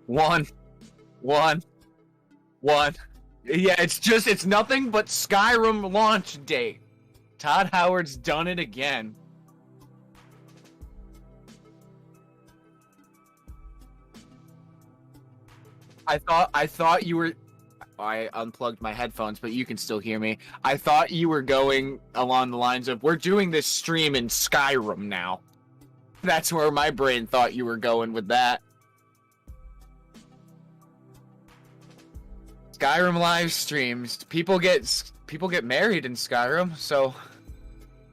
One. Yeah, it's nothing but Skyrim launch date. Todd Howard's done it again. I thought you were. I unplugged my headphones, but you can still hear me. I thought you were going along the lines of, we're doing this stream in Skyrim now. That's where my brain thought you were going with that. Skyrim live streams. People get married in Skyrim, so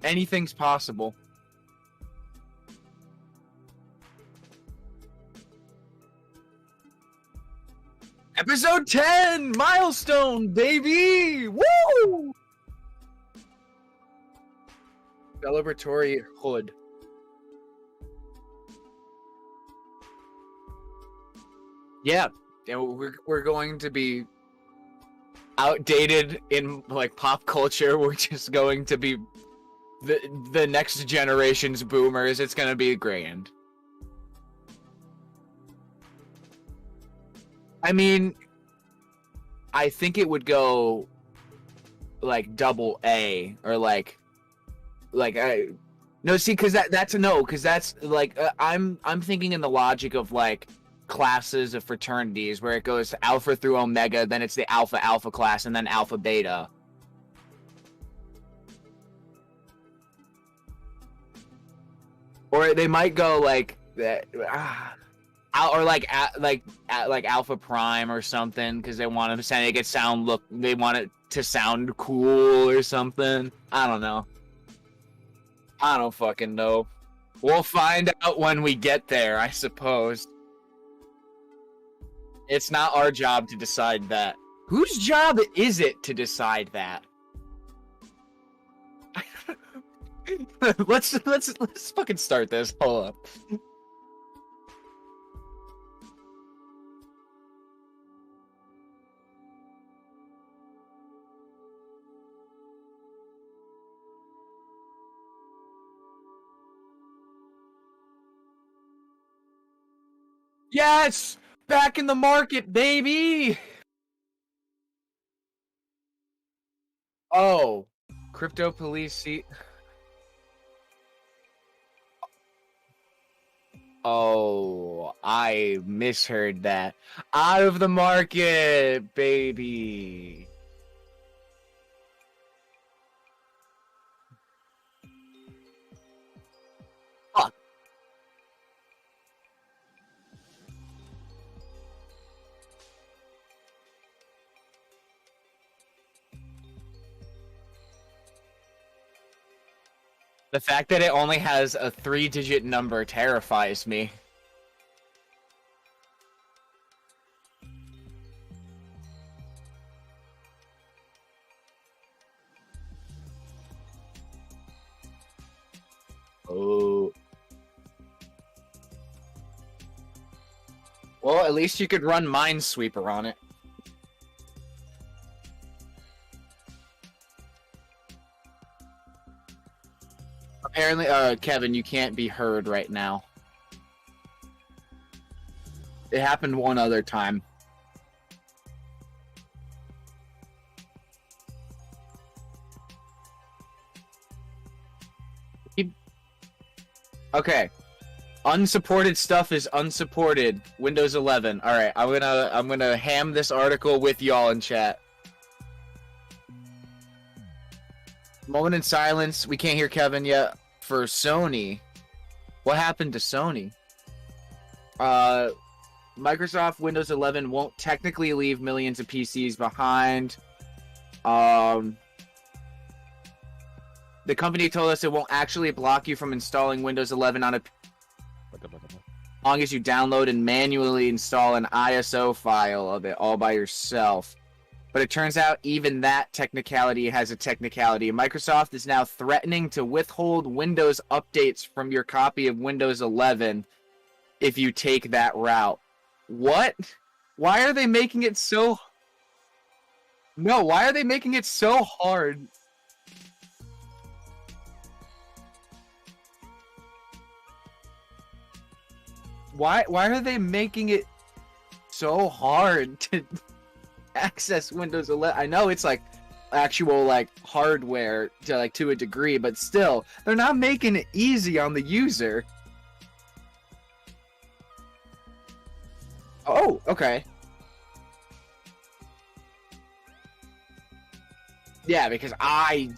anything's possible. Episode 10! Milestone, baby! Woo! Celebratory hood. Yeah, we're going to be outdated in like pop culture. We're just going to be the next generation's boomers. It's gonna be grand. I mean, I think it would go like double A or like no, see, because that's a no, because that's like I'm thinking in the logic of like classes of fraternities where it goes alpha through omega, then it's the alpha class, and then alpha beta. Or they might go like that. Or like Alpha Prime or something, because they want to make it sound they want it to sound cool or something. I don't know. I don't fucking know. We'll find out when we get there, I suppose. It's not our job to decide that. Whose job is it to decide that? let's fucking start this. Hold up. Yes! Back in the market, baby! Oh. Crypto police see. Oh, I misheard that. Out of the market, baby. Fuck. The fact that it only has a 3-digit number terrifies me. Oh. Well, at least you could run Minesweeper on it. Apparently, Kevin, you can't be heard right now. It happened one other time. Okay. Unsupported stuff is unsupported. Windows 11. All right, I'm gonna ham this article with y'all in chat. Moment in silence. We can't hear Kevin yet. For Sony, what happened to Sony? Microsoft Windows 11 won't technically leave millions of PCs behind. The company told us it won't actually block you from installing Windows 11 on a as long as you download and manually install an ISO file of it all by yourself. But it turns out even that technicality has a technicality. Microsoft is now threatening to withhold Windows updates from your copy of Windows 11 if you take that route. What? Why are they making it so... No, why are they making it so hard? Why are they making it so hard to access Windows 11. I know it's like actual like hardware to like to a degree, but still, they're not making it easy on the user. Oh, okay. Yeah, because I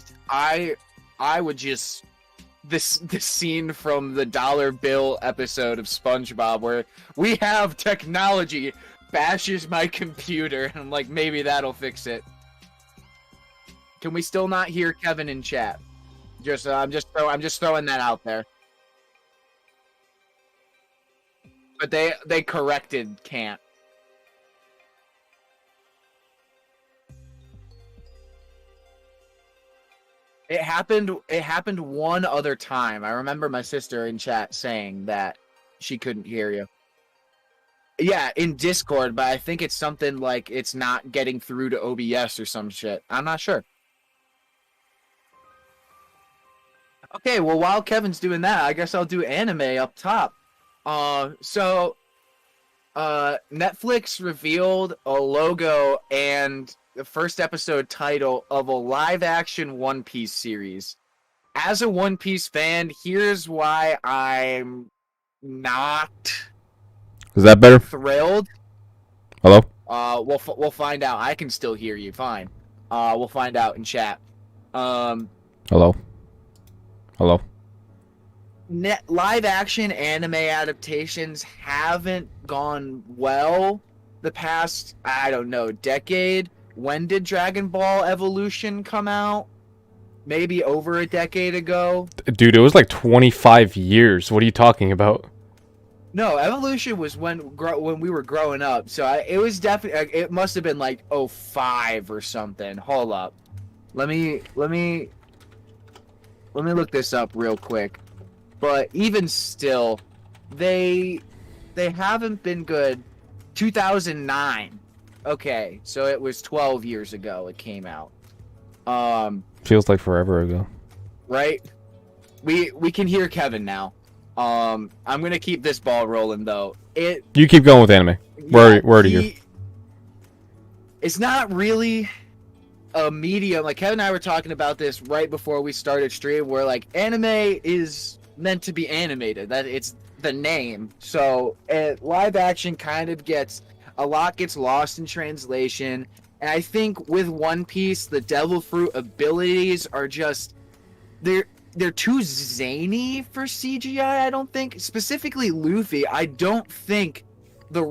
would just this scene from the dollar bill episode of SpongeBob where we have technology bashes my computer, and I'm like, maybe that'll fix it. Can we still not hear Kevin in chat? I'm just throwing that out there. But they corrected can't. It happened one other time. I remember my sister in chat saying that she couldn't hear you. Yeah, in Discord, but I think it's something like it's not getting through to OBS or some shit. I'm not sure. Okay, well, while Kevin's doing that, I guess I'll do anime up top. Netflix revealed a logo and the first episode title of a live-action One Piece series. As a One Piece fan, here's why I'm not... Is that better? Thrilled. Hello? We'll find out. I can still hear you fine. We'll find out in chat. Hello? Hello? Live action anime adaptations haven't gone well the past, I don't know, decade. When did Dragon Ball Evolution come out? Maybe over a decade ago. Dude, it was like 25 years. What are you talking about? No, Evolution was when we were growing up. So it was definitely, it must have been like 05 or something. Hold up. Let me look this up real quick. But even still, they haven't been good. 2009. Okay, so it was 12 years ago it came out. Feels like forever ago. Right? We can hear Kevin now. I'm gonna keep this ball rolling though. You keep going with anime. Where are you? It's not really a medium. Like Kevin and I were talking about this right before we started stream, where like anime is meant to be animated. That it's the name. So live action kind of gets lost in translation. And I think with One Piece, the Devil Fruit abilities are just they're too zany for CGI. I don't think, specifically Luffy. I don't think the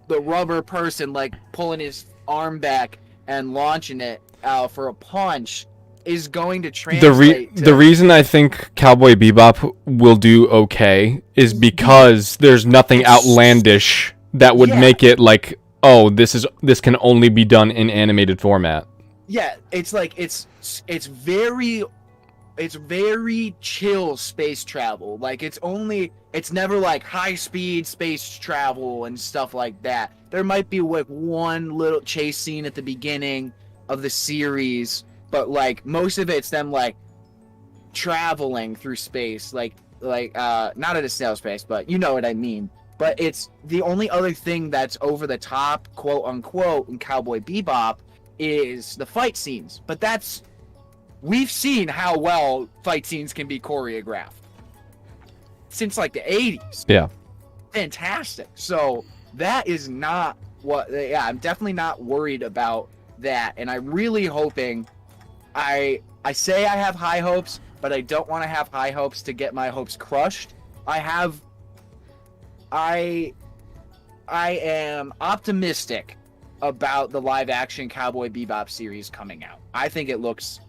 rubber person like pulling his arm back and launching it for a punch is going to translate. The reason I think Cowboy Bebop will do okay is because there's nothing outlandish that would make it like, oh, this can only be done in animated format. Yeah, it's like it's very chill space travel. Like it's never like high speed space travel and stuff like that. There might be like one little chase scene at the beginning of the series, but like most of it's them like traveling through space, like not at a snail space, but you know what I mean. But it's the only other thing that's over the top, quote unquote, in Cowboy Bebop is the fight scenes. But we've seen how well fight scenes can be choreographed since like the 80s. Yeah. Fantastic. So that is not what, I'm definitely not worried about that. And I'm really hoping, I say I have high hopes, but I don't want to have high hopes to get my hopes crushed. I am optimistic about the live action Cowboy Bebop series coming out. I think it looks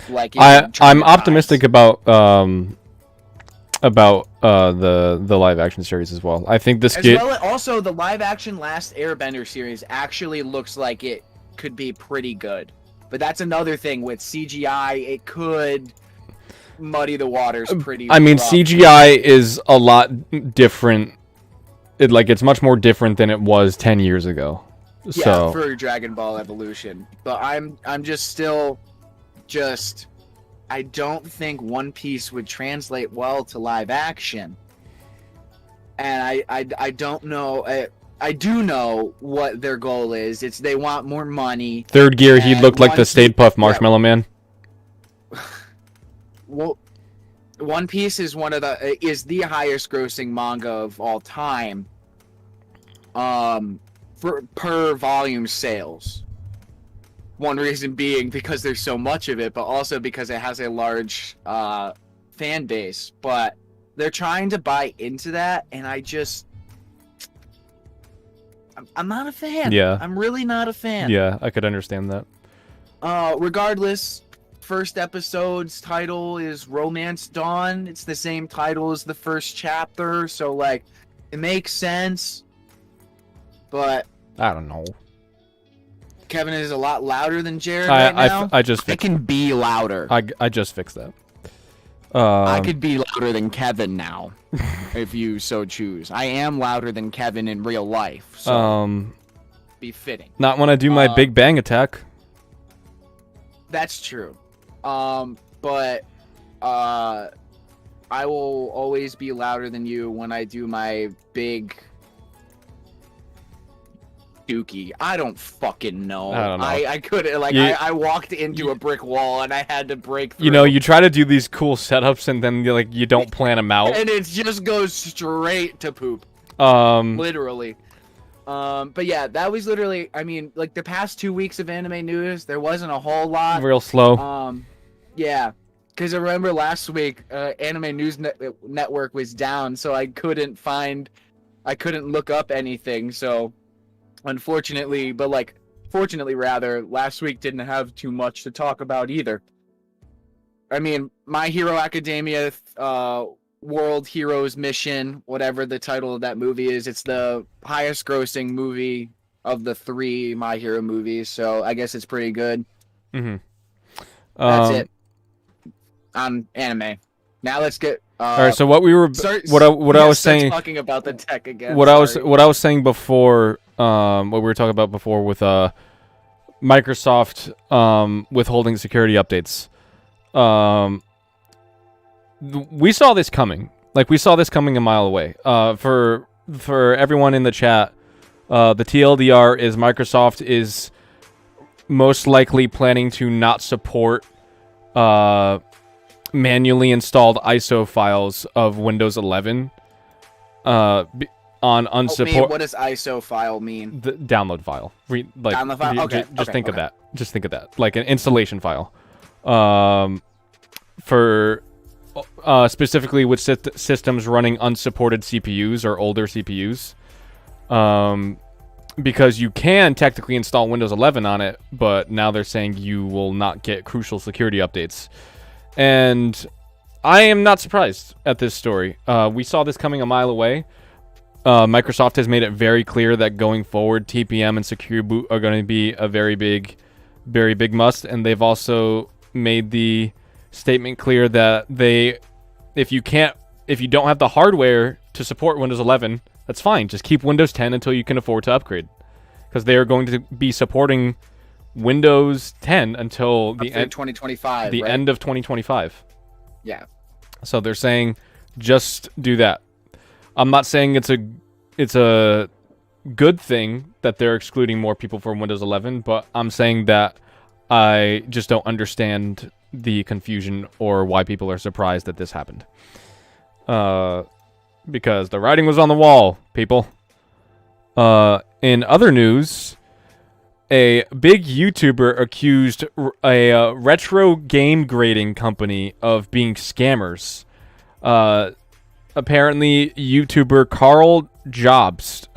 like I'm optimistic about the live action series as well. I think this also the live action Last Airbender series actually looks like it could be pretty good. But that's another thing with CGI, it could muddy the waters pretty I mean, rough. CGI is a lot different. It's much more different than it was 10 years ago. Yeah, so for Dragon Ball Evolution. But I'm still I don't think One Piece would translate well to live action. And I don't know. I do know what their goal is. It's they want more money. Third gear, he looked like the Stay Puft Marshmallow Man. Well, One Piece is the highest grossing manga of all time. Per volume sales. One reason being because there's so much of it, but also because it has a large fan base. But they're trying to buy into that, and I'm not a fan. Yeah. I'm really not a fan. Yeah, I could understand that. Regardless, first episode's title is Romance Dawn. It's the same title as the first chapter, so like it makes sense. But I don't know. Kevin is a lot louder than Jared right now. I can be louder. I just fixed that. I could be louder than Kevin now, if you so choose. I am louder than Kevin in real life, so be fitting. Not when I do my Big Bang attack. That's true. But I will always be louder than you when I do my big dookie. I don't fucking know. I don't know. I couldn't, like, I walked into a brick wall and I had to break through. You know, you try to do these cool setups and then you don't plan them out. And it just goes straight to poop. Literally. But yeah, that was literally, I mean, like the past 2 weeks of anime news, there wasn't a whole lot. Real slow. Yeah. Because I remember last week, Anime News Network was down, so I couldn't look up anything, so unfortunately, fortunately rather, last week didn't have too much to talk about either. I mean, My Hero Academia, World Heroes Mission, whatever the title of that movie is, it's the highest grossing movie of the 3 My Hero movies, so I guess it's pretty good. Mm-hmm. That's it on anime. Now let's get all right, so what I was saying, talking about the tech again. What I was saying before, what we were talking about before with Microsoft withholding security updates. We saw this coming. Like, we saw this coming a mile away. For everyone in the chat, the TLDR is Microsoft is most likely planning to not support manually installed ISO files of Windows 11 on unsupported. What does ISO file mean? The download file. Download file? Okay. Just think of that. Just think of that. Like an installation file. For specifically with systems running unsupported CPUs or older CPUs. Because you can technically install Windows 11 on it, but now they're saying you will not get crucial security updates. And I am not surprised at this story. We saw this coming a mile away. Microsoft has made it very clear that going forward, TPM and Secure Boot are going to be a very big must. And they've also made the statement clear that if you don't have the hardware to support Windows 11, that's fine. Just keep Windows 10 until you can afford to upgrade. Because they are going to be supporting Windows 10 until the end 2025. The end of 2025. Yeah. So they're saying just do that. I'm not saying it's a good thing that they're excluding more people from Windows 11, but I'm saying that I just don't understand the confusion or why people are surprised that this happened. Because the writing was on the wall, people. In other news, a big YouTuber accused a retro game grading company of being scammers. Apparently, YouTuber Carl Jobst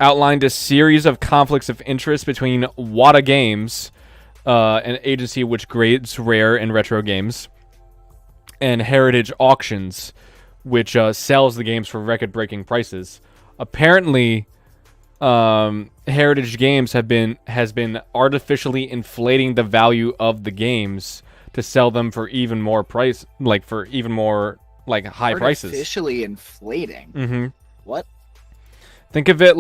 outlined a series of conflicts of interest between Wata Games, an agency which grades rare and retro games, and Heritage Auctions, which sells the games for record-breaking prices. Apparently, Heritage Games has been artificially inflating the value of the games to sell them for even more high prices. Artificially inflating. Mm-hmm. What? Think of it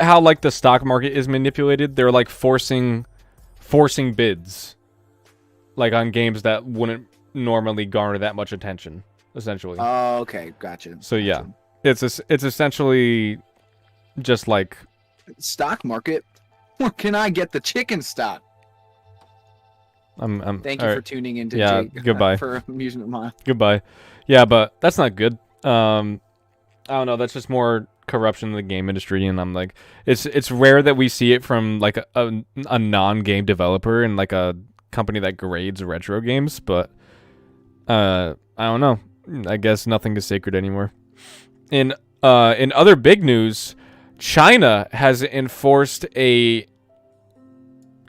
how like the stock market is manipulated. They're like forcing bids, like on games that wouldn't normally garner that much attention. essentially. Oh, okay, gotcha. So yeah, it's essentially just like stock market. Where can I get the chicken stock? Thank you for tuning into Jake. Goodbye. For Amusement Mile. Goodbye. Yeah, but that's not good. I don't know. That's just more corruption in the game industry, and I'm like, it's rare that we see it from like a non-game developer and like a company that grades retro games. But I don't know. I guess nothing is sacred anymore. In other big news, China has enforced a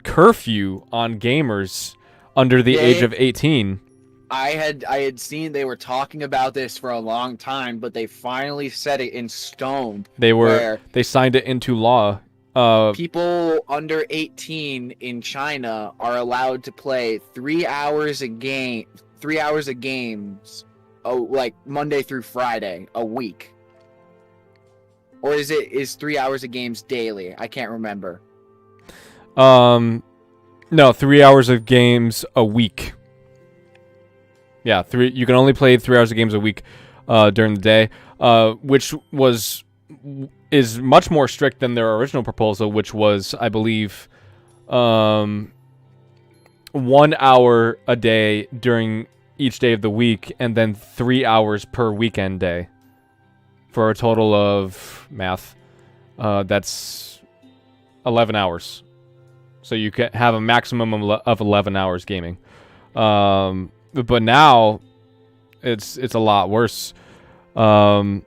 curfew on gamers under the age of 18. I had seen they were talking about this for a long time, but they finally set it in stone. They signed it into law. People under 18 in China are allowed to play 3 hours a games, like Monday through Friday a week. Or is 3 hours of games daily? I can't remember. No, 3 hours of games a week. Yeah, you can only play 3 hours of games a week during the day, which is much more strict than their original proposal, which was, I believe, 1 hour a day during each day of the week, and then 3 hours per weekend day, for a total of that's 11 hours. So you can have a maximum of 11 hours gaming. But now it's a lot worse. And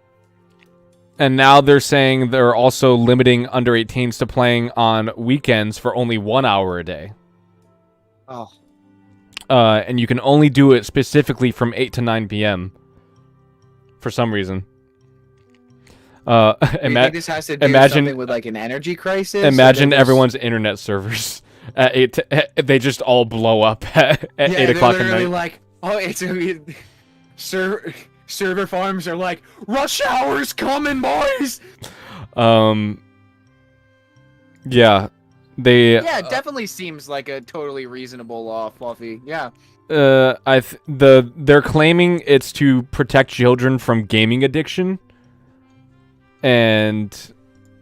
now they're saying they're also limiting under 18s to playing on weekends for only 1 hour a day. Oh. And you can only do it specifically from 8 to 9 p.m. for some reason. Do you think this has to do something with like an energy crisis? Imagine everyone's internet servers at 8. They just all blow up at 8 o'clock at night. Like, oh, it's server farms are like, rush hour's coming, boys. Yeah, it definitely seems like a totally reasonable law, Fluffy. Yeah. They're claiming it's to protect children from gaming addiction. And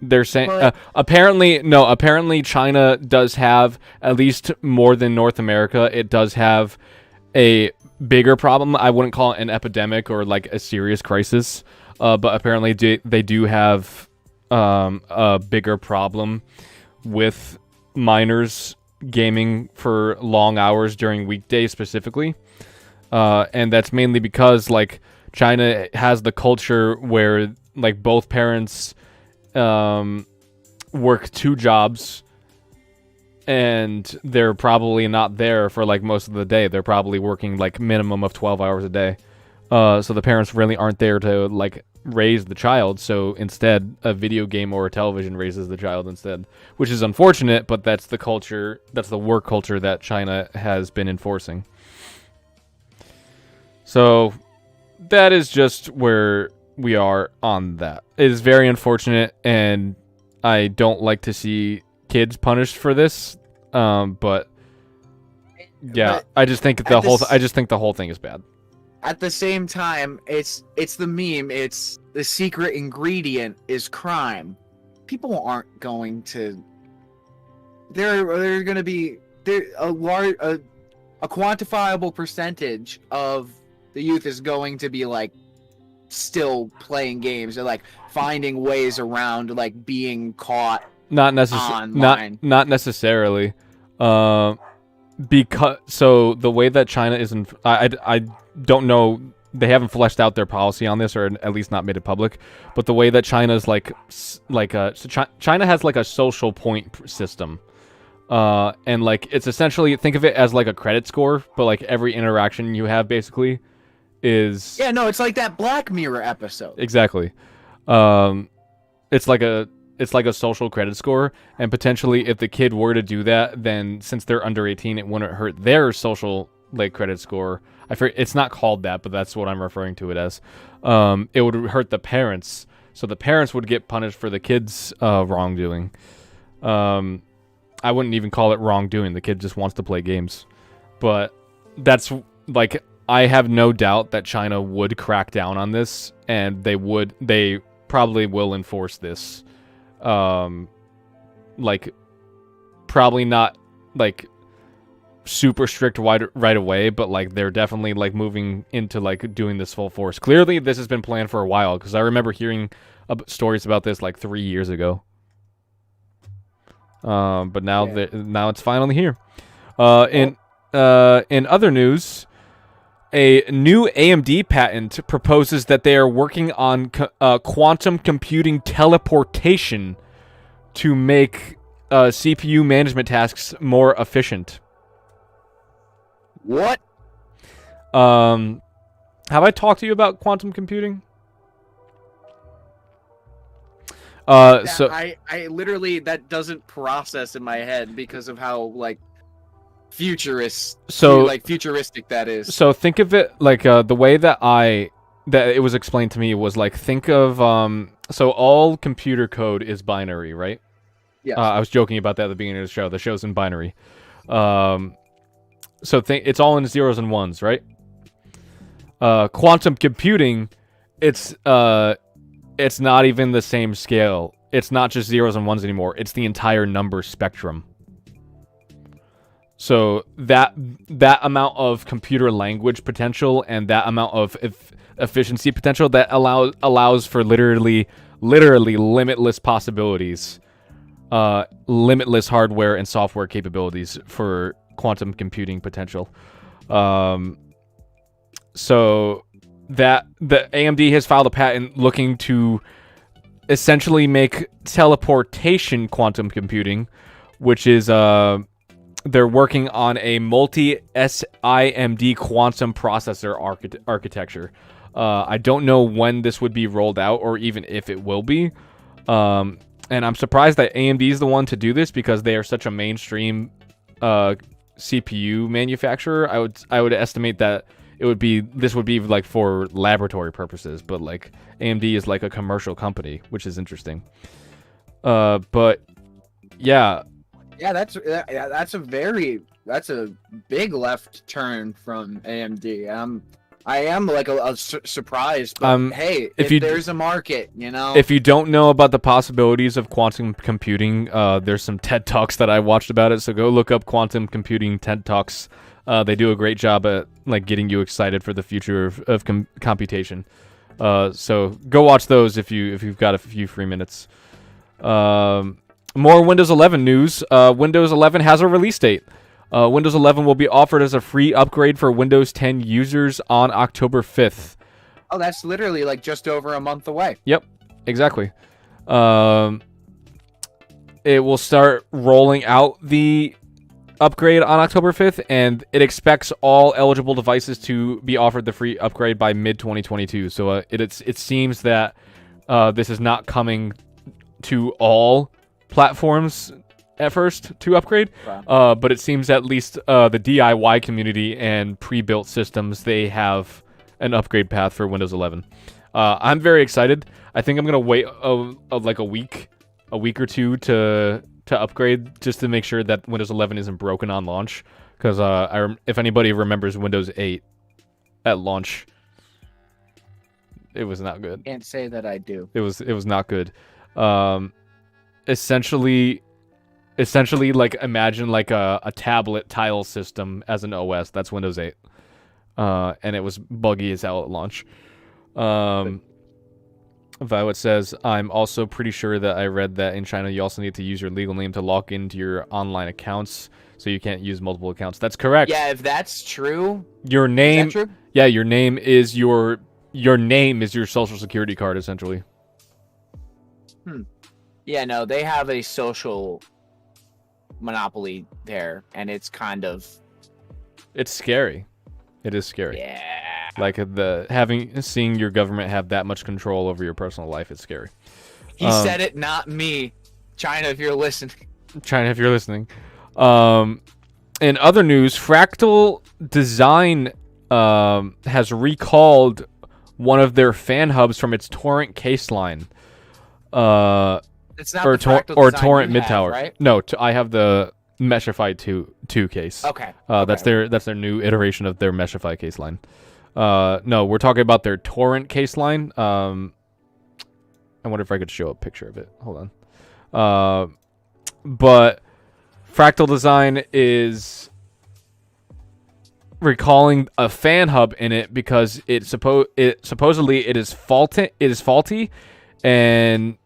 they're saying apparently China does have, at least more than North America, it does have a bigger problem. I wouldn't call it an epidemic or like a serious crisis, but apparently they do have a bigger problem with minors gaming for long hours during weekdays specifically, and that's mainly because like China has the culture where like both parents work 2 jobs, and they're probably not there for like most of the day. They're probably working like minimum of 12 hours a day. So the parents really aren't there to like raise the child. So instead, a video game or a television raises the child instead, which is unfortunate, but that's the culture, that's the work culture that China has been enforcing. So that is just where we are on that. It is very unfortunate, and I don't like to see kids punished for this. But yeah, I just think the whole thing is bad. At the same time, it's the meme. It's the secret ingredient is crime. People aren't going to. They're going to be a quantifiable percentage of the youth is going to be like still playing games or like finding ways around like being caught. Not necessarily. Not necessarily. Because so the way that China is I don't know, they haven't fleshed out their policy on this, or at least not made it public, but the way that China's China has like a social point system, and like it's essentially, think of it as like a credit score, but like every interaction you have basically is it's like that Black Mirror episode. Exactly. It's like a social credit score, and potentially if the kid were to do that, then since they're under 18, it wouldn't hurt their social like credit score. It's not called that, but that's what I'm referring to it as. It would hurt the parents, so the parents would get punished for the kids' wrongdoing. I wouldn't even call it wrongdoing. The kid just wants to play games, but that's like I have no doubt that China would crack down on this, and they probably will enforce this. Like, probably not, like, super strict right away, but, like, they're definitely, like, moving into, like, doing this full force. Clearly, this has been planned for a while, because I remember hearing stories about this, like, 3 years ago. But now, now it's finally here. In other news, a new AMD patent proposes that they are working on quantum computing teleportation to make CPU management tasks more efficient. What? Have I talked to you about quantum computing? I literally, that doesn't process in my head because of how, like, futuristic that is. So think of it like the way that it was explained to me was like, think of so all computer code is binary, right? Yeah. I was joking about that at the beginning of the show. The show's in binary. So it's all in zeros and ones, right? Quantum computing, it's not even the same scale. It's not just zeros and ones anymore. It's the entire number spectrum. So that amount of computer language potential and that amount of efficiency potential that allows for literally limitless possibilities, limitless hardware and software capabilities for quantum computing potential. So that the AMD has filed a patent looking to essentially make teleportation quantum computing, which is they're working on a multi-SIMD quantum processor architecture. I don't know when this would be rolled out or even if it will be. And I'm surprised that AMD is the one to do this because they are such a mainstream CPU manufacturer. I would estimate that this would be like for laboratory purposes, but like AMD is like a commercial company, which is interesting. But yeah. Yeah, that's a big left turn from AMD. I am like a surprised, but hey, if there's a market, you know. If you don't know about the possibilities of quantum computing, there's some TED Talks that I watched about it, so go look up quantum computing TED Talks. They do a great job at like getting you excited for the future of computation. So go watch those if you've got a few free minutes. More Windows 11 news. Windows 11 has a release date. Windows 11 will be offered as a free upgrade for Windows 10 users on October 5th. Oh, that's literally like just over a month away. Yep, exactly. It will start rolling out the upgrade on October 5th, and it expects all eligible devices to be offered the free upgrade by mid-2022. So it seems that this is not coming to all platforms at first to upgrade, wow. But it seems at least the DIY community and pre-built systems, they have an upgrade path for Windows 11. I'm very excited. I think I'm gonna wait like a week or two to upgrade just to make sure that Windows 11 isn't broken on launch, because if anybody remembers Windows 8 at launch, it was not good. Can't say that I do. It was not good. Essentially like imagine like a tablet tile system as an OS. That's Windows 8. And it was buggy as hell at launch. Violet says, I'm also pretty sure that I read that in China you also need to use your legal name to log into your online accounts, so you can't use multiple accounts. That's correct. Yeah, if that's true. Your name. Is that true? Yeah, your name is your social security card, essentially. Yeah, no, they have a social monopoly there, and it's kind of... It's scary. It is scary. Yeah. Like seeing your government have that much control over your personal life, it's scary. He said it, not me. China, if you're listening. China, if you're listening. In other news, Fractal Design has recalled one of their fan hubs from its torrent case line. It's not the Fractal or Design torrent you mid have, tower, right? No, I have the Meshify 2 case. Okay. That's their new iteration of their Meshify case line. No, we're talking about their torrent case line. I wonder if I could show a picture of it. Hold on. But Fractal Design is recalling a fan hub in it because supposedly it is faulty, and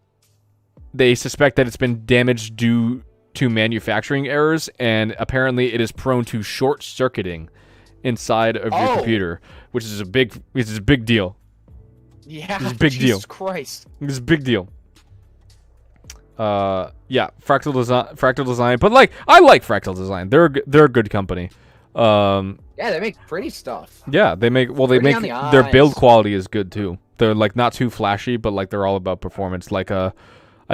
they suspect that it's been damaged due to manufacturing errors, and apparently it is prone to short circuiting inside of your computer, which is a big deal. Yeah, it's a big deal. Jesus Christ. It's a big deal. Yeah, Fractal Design, but like I like Fractal Design. They're a good company. Yeah, they make pretty stuff. Yeah, they make their build quality is good too. They're like not too flashy, but like they're all about performance. Like I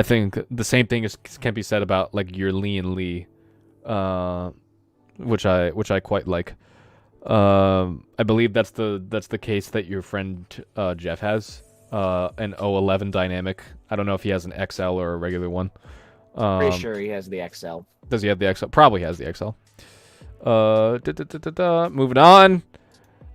think the same thing can be said about like your Lee and Lee, which I quite like. I believe that's the case that your friend Jeff has, an 011 dynamic. I don't know if he has an XL or a regular one. Pretty sure he has the XL. Does he have the XL? Probably has the XL. Moving on.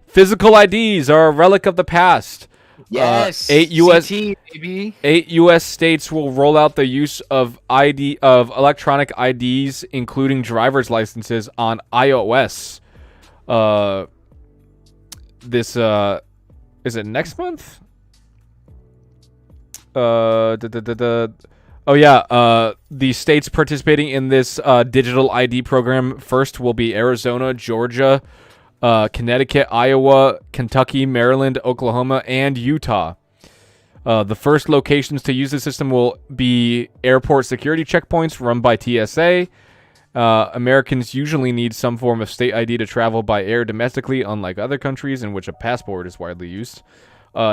Physical IDs are a relic of the past. Yes. 8 U.S. states will roll out the use of electronic IDs, including driver's licenses, on iOS. This is it next month? Oh yeah, the states participating in this digital ID program first will be Arizona, Georgia, Connecticut, Iowa, Kentucky, Maryland, Oklahoma, and Utah. The first locations to use the system will be airport security checkpoints run by TSA. Americans usually need some form of state ID to travel by air domestically, unlike other countries in which a passport is widely used.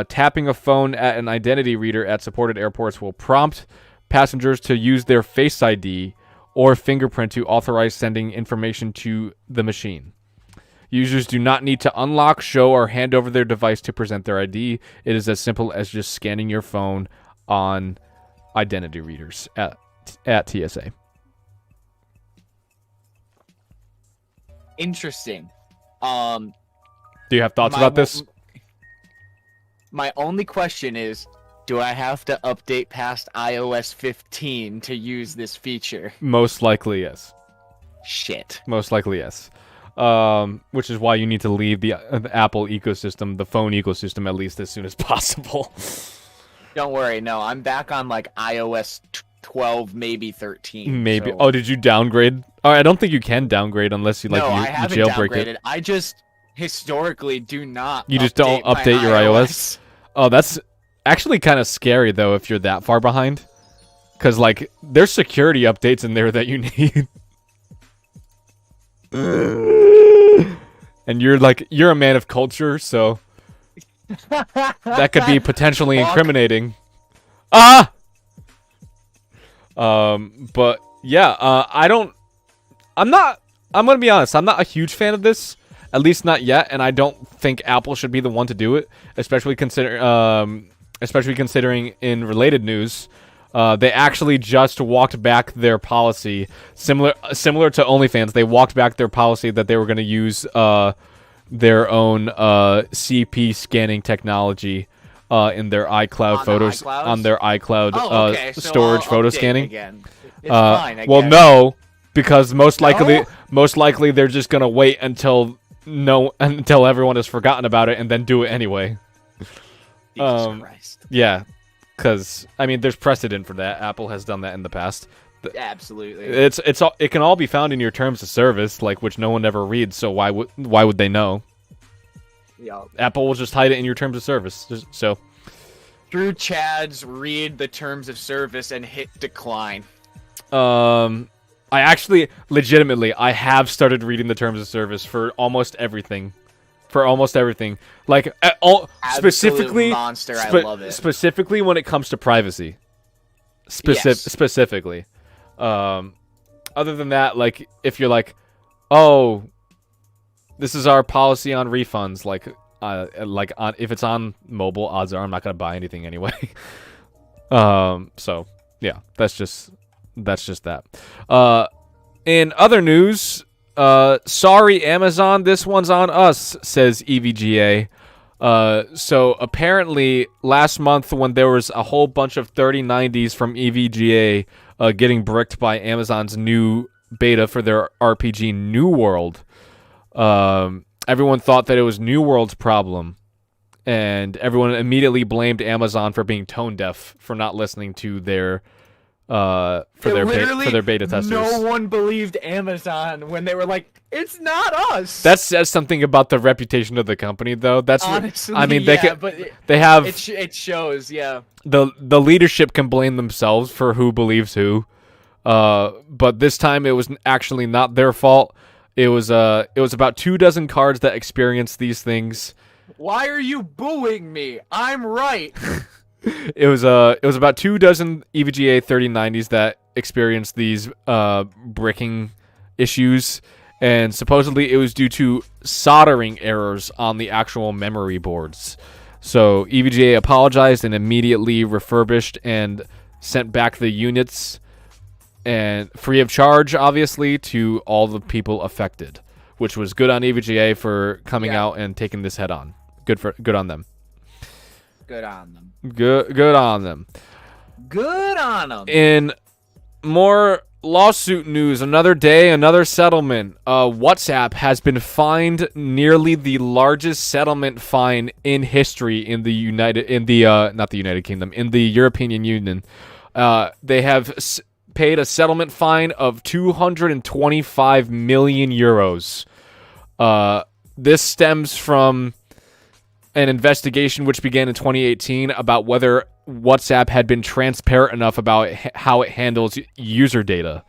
Tapping a phone at an identity reader at supported airports will prompt passengers to use their Face ID or fingerprint to authorize sending information to the machine. Users do not need to unlock, show, or hand over their device to present their ID. It is as simple as just scanning your phone on identity readers at TSA. Interesting. Do you have thoughts about this? My only question is, do I have to update past iOS 15 to use this feature? Most likely, yes. Shit. Most likely, yes. Which is why you need to leave the Apple ecosystem, the phone ecosystem, at least as soon as possible. Don't worry, no, I'm back on like iOS 12, maybe 13. Maybe. So... Oh, did you downgrade? Oh, I don't think you can downgrade unless you like no, you I haven't jailbreak downgraded. it. I just historically do not. You just don't update your iOS. Oh, that's actually kind of scary though if you're that far behind, because like there's security updates in there that you need. And you're a man of culture, so that could be potentially incriminating. But yeah, I'm gonna be honest, I'm not a huge fan of this, at least not yet, and I don't think Apple should be the one to do it, especially considering in related news. They actually just walked back their policy, similar to OnlyFans. They walked back their policy that they were going to use their own CP scanning technology in their iCloud photos, on their iCloud storage photo scanning. Again. It's fine, I well, guess. no, because most likely they're just going to wait until everyone has forgotten about it and then do it anyway. Jesus Christ. Yeah. Because I mean, there's precedent for that. Apple has done that in the past. Absolutely. It can all be found in your terms of service, like which no one ever reads. So why would they know? Yeah. Apple will just hide it in your terms of service. So through Chad's read the terms of service and hit decline. I actually legitimately I have started reading the terms of service for almost everything. Like specifically monster, I love it. Specifically when it comes to privacy. Specifically. Other than that, like if you're like, oh, this is our policy on refunds, if it's on mobile, odds are I'm not gonna buy anything anyway. So yeah, that's just that. In other news, sorry, Amazon, this one's on us, says EVGA. So apparently last month when there was a whole bunch of 3090s from EVGA getting bricked by Amazon's new beta for their RPG New World, everyone thought that it was New World's problem, and everyone immediately blamed Amazon for being tone deaf for not listening to their for their beta testers. No one believed Amazon when they were like, "It's not us." That says something about the reputation of the company, though. That's honestly, I mean, they have it shows, yeah. The leadership can blame themselves for who believes who, but this time it was actually not their fault. It was about 24 cards that experienced these things. Why are you booing me? I'm right. It was about 24 EVGA 3090s that experienced these bricking issues, and supposedly it was due to soldering errors on the actual memory boards. So EVGA apologized and immediately refurbished and sent back the units, and free of charge, obviously, to all the people affected, which was good on EVGA for coming out and taking this head on. Good on them. Good on them. Good on them. Good on them. In more lawsuit news, another day, another settlement. WhatsApp has been fined nearly the largest settlement fine in history in the not the United Kingdom, in the European Union. They have paid a settlement fine of 225 million euros. This stems from an investigation which began in 2018 about whether WhatsApp had been transparent enough about how it handles user data.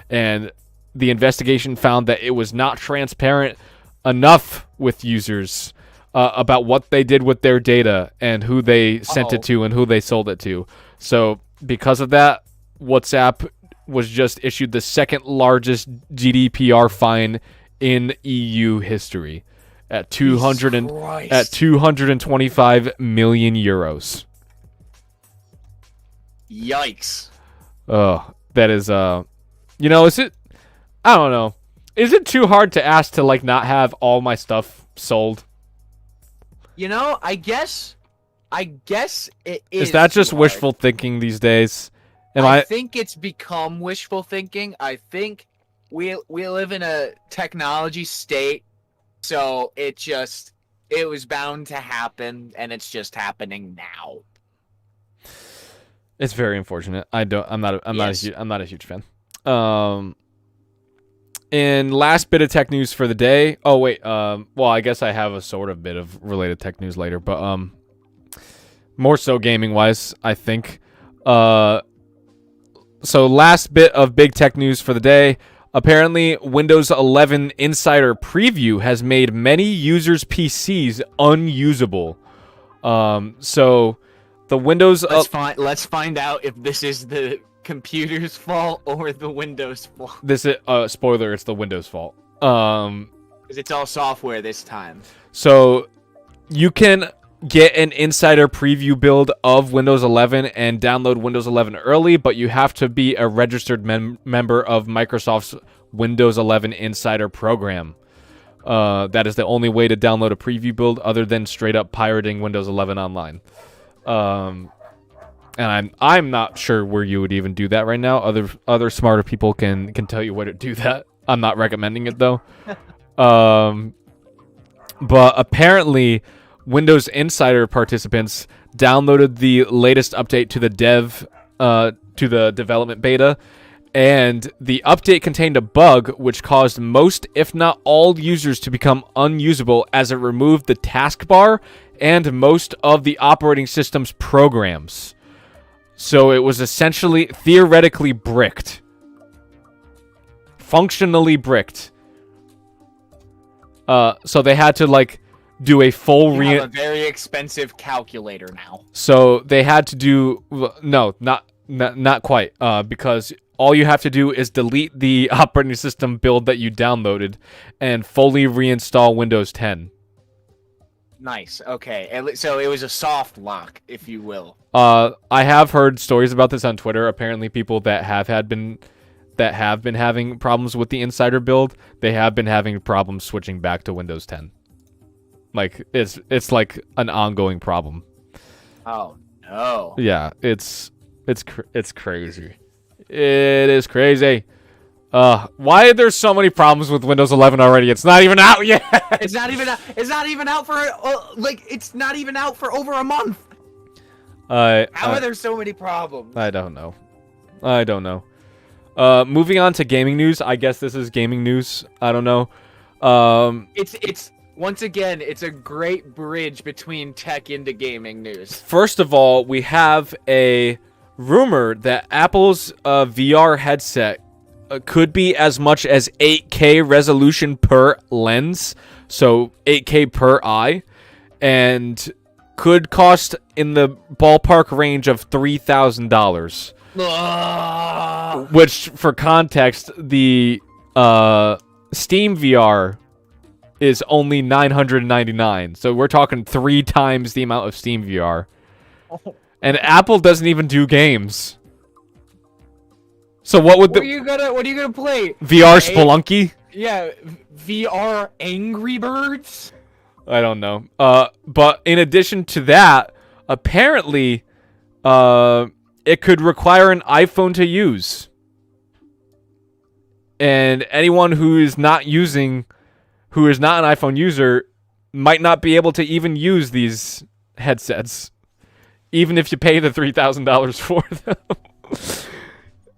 And the investigation found that it was not transparent enough with users about what they did with their data and who they sent it to and who they sold it to. So because of that, WhatsApp was just issued the second largest GDPR fine in EU history at 225 million euros. Yikes. Oh, that is is it, I don't know. Is it too hard to ask to not have all my stuff sold? I guess it is. Is that just wishful thinking these days? I think it's become wishful thinking. I think we live in a technology state, so it was bound to happen, and it's just happening now. It's very unfortunate. I'm not a huge fan. And last bit of tech news for the day. Oh wait, well, I guess I have a sort of bit of related tech news later, but more so gaming wise, I think. So last bit of big tech news for the day. Apparently, Windows 11 Insider Preview has made many users' PCs unusable. So the Windows... Let's find out if this is the computer's fault or the Windows fault. This is spoiler. It's the Windows fault. 'Cause it's all software this time. So you can get an Insider Preview build of Windows 11 and download Windows 11 early, but you have to be a registered member of Microsoft's Windows 11 Insider program. That is the only way to download a preview build other than straight up pirating Windows 11 online. And I'm not sure where you would even do that right now. Other smarter people can tell you where to do that. I'm not recommending it though. But apparently Windows Insider participants downloaded the latest update to the development beta, and the update contained a bug which caused most, if not all, users to become unusable, as it removed the taskbar and most of the operating system's programs. So it was essentially theoretically bricked. Functionally bricked. So they had to do a full You have a very expensive calculator now. So they had to do not quite, because all you have to do is delete the operating system build that you downloaded and fully reinstall Windows 10. Nice. Okay. So it was a soft lock, if you will. I have heard stories about this on Twitter. Apparently people that have that have been having problems with the insider build, they have been having problems switching back to Windows 10. Like it's like an ongoing problem. Oh no. Yeah, it's crazy. It is crazy. Why are there so many problems with Windows 11 already? It's not even out yet. It's not even out for it's not even out for over a month. How are there so many problems? I don't know. Moving on to gaming news. I guess this is gaming news. I don't know. It's once again, it's a great bridge between tech into gaming news. First of all, we have a rumor that Apple's VR headset could be as much as 8K resolution per lens, so 8K per eye, and could cost in the ballpark range of $3,000. Which, for context, the Steam VR is only $999, so we're talking 3 times the amount of Steam VR. And Apple doesn't even do games. So what are you gonna play? VR Spelunky? Yeah, VR Angry Birds? I don't know. But in addition to that, apparently, it could require an iPhone to use. And anyone who is not an iPhone user might not be able to even use these headsets, even if you pay the $3,000 for them.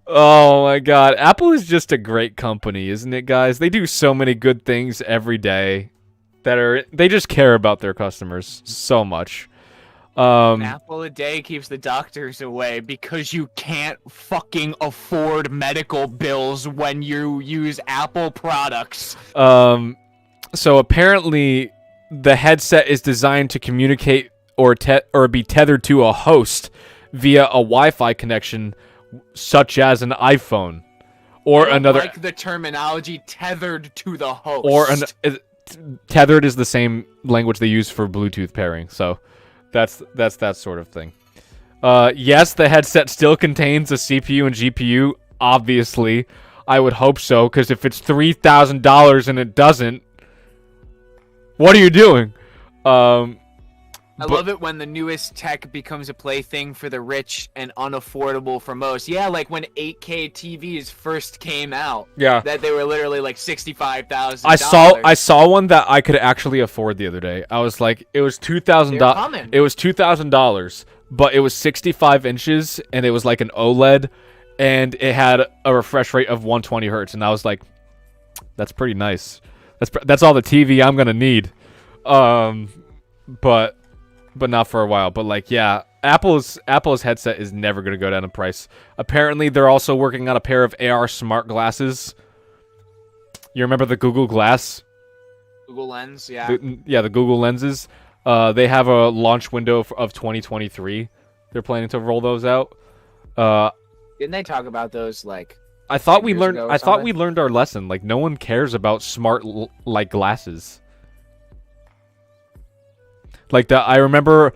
Oh my god, Apple is just a great company, isn't it, guys? They do so many good things every day they just care about their customers so much. An apple a day keeps the doctors away because you can't fucking afford medical bills when you use Apple products. So apparently the headset is designed to communicate or be tethered to a host via a Wi-Fi connection, such as an iPhone or another. Like the terminology tethered to the host. Tethered is the same language they use for Bluetooth pairing, so that's that sort of thing. Yes, the headset still contains a CPU and GPU. Obviously, I would hope so, because if it's $3,000 and it doesn't, what are you doing? I love it when the newest tech becomes a plaything for the rich and unaffordable for most. Yeah, like when 8K TVs first came out. Yeah. That they were literally like $65,000. I saw one that I could actually afford the other day. I was like, it was $2,000. It was $2,000, but it was 65 inches and it was like an OLED and it had a refresh rate of 120 hertz, and I was like, that's pretty nice. That's all the TV I'm gonna need. But not for a while. But like, yeah, Apple's headset is never going to go down in price. Apparently, they're also working on a pair of AR smart glasses. You remember the Google Glass? Google Lens, yeah. The Google lenses. They have a launch window of 2023. They're planning to roll those out. Didn't they talk about those like? I thought we learned our lesson. Like, no one cares about smart like glasses. Like that, I remember